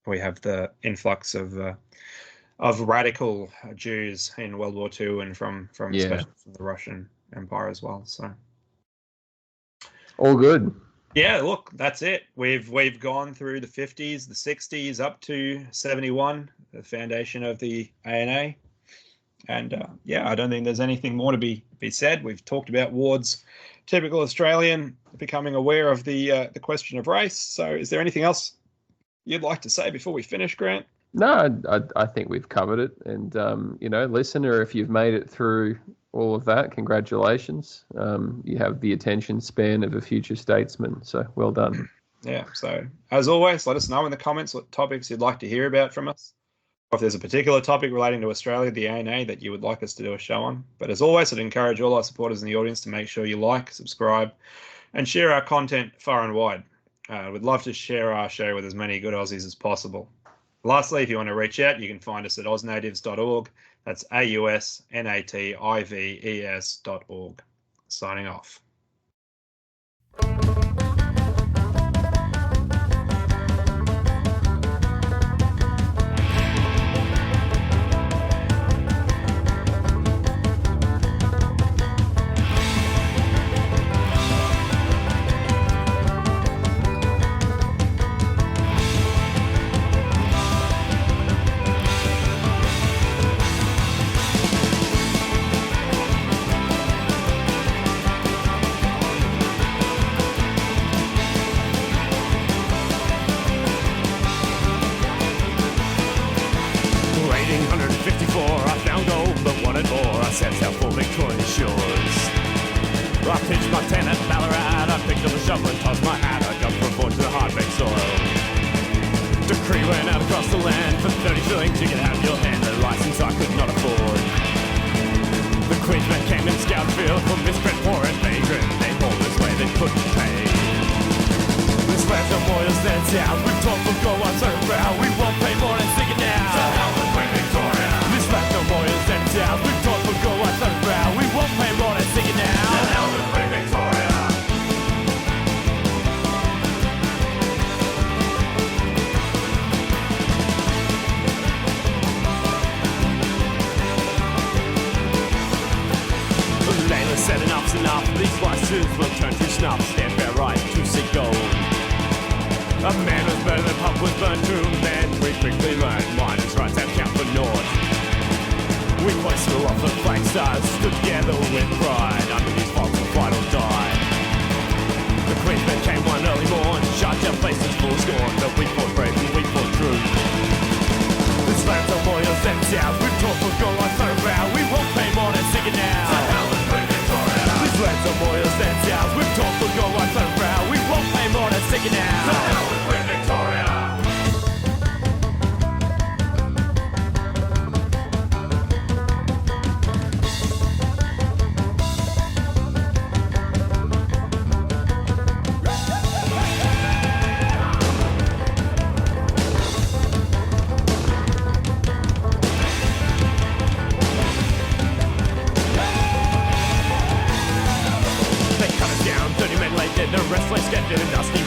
we have the influx of radical Jews in World War II and from especially from the Russian Empire as well. So all good. Yeah, look, that's it. We've gone through the 50s, the 60s, up to 71, the foundation of the ANA. And I don't think there's anything more to be said. We've talked about Ward's typical Australian becoming aware of the question of race. So is there anything else you'd like to say before we finish, Grant? No, I think we've covered it. And, listener, if you've made it through all of that, congratulations. You have the attention span of a future statesman. So well done. Yeah. So as always, let us know in the comments what topics you'd like to hear about from us. Or if there's a particular topic relating to Australia, the ANA, that you would like us to do a show on. But as always, I'd encourage all our supporters in the audience to make sure you like, subscribe, and share our content far and wide. We'd love to share our show with as many good Aussies as possible. Lastly, if you want to reach out, you can find us at ausnatives.org. That's AUSNATIVES.org. Signing off. The rest like sketched in a dusty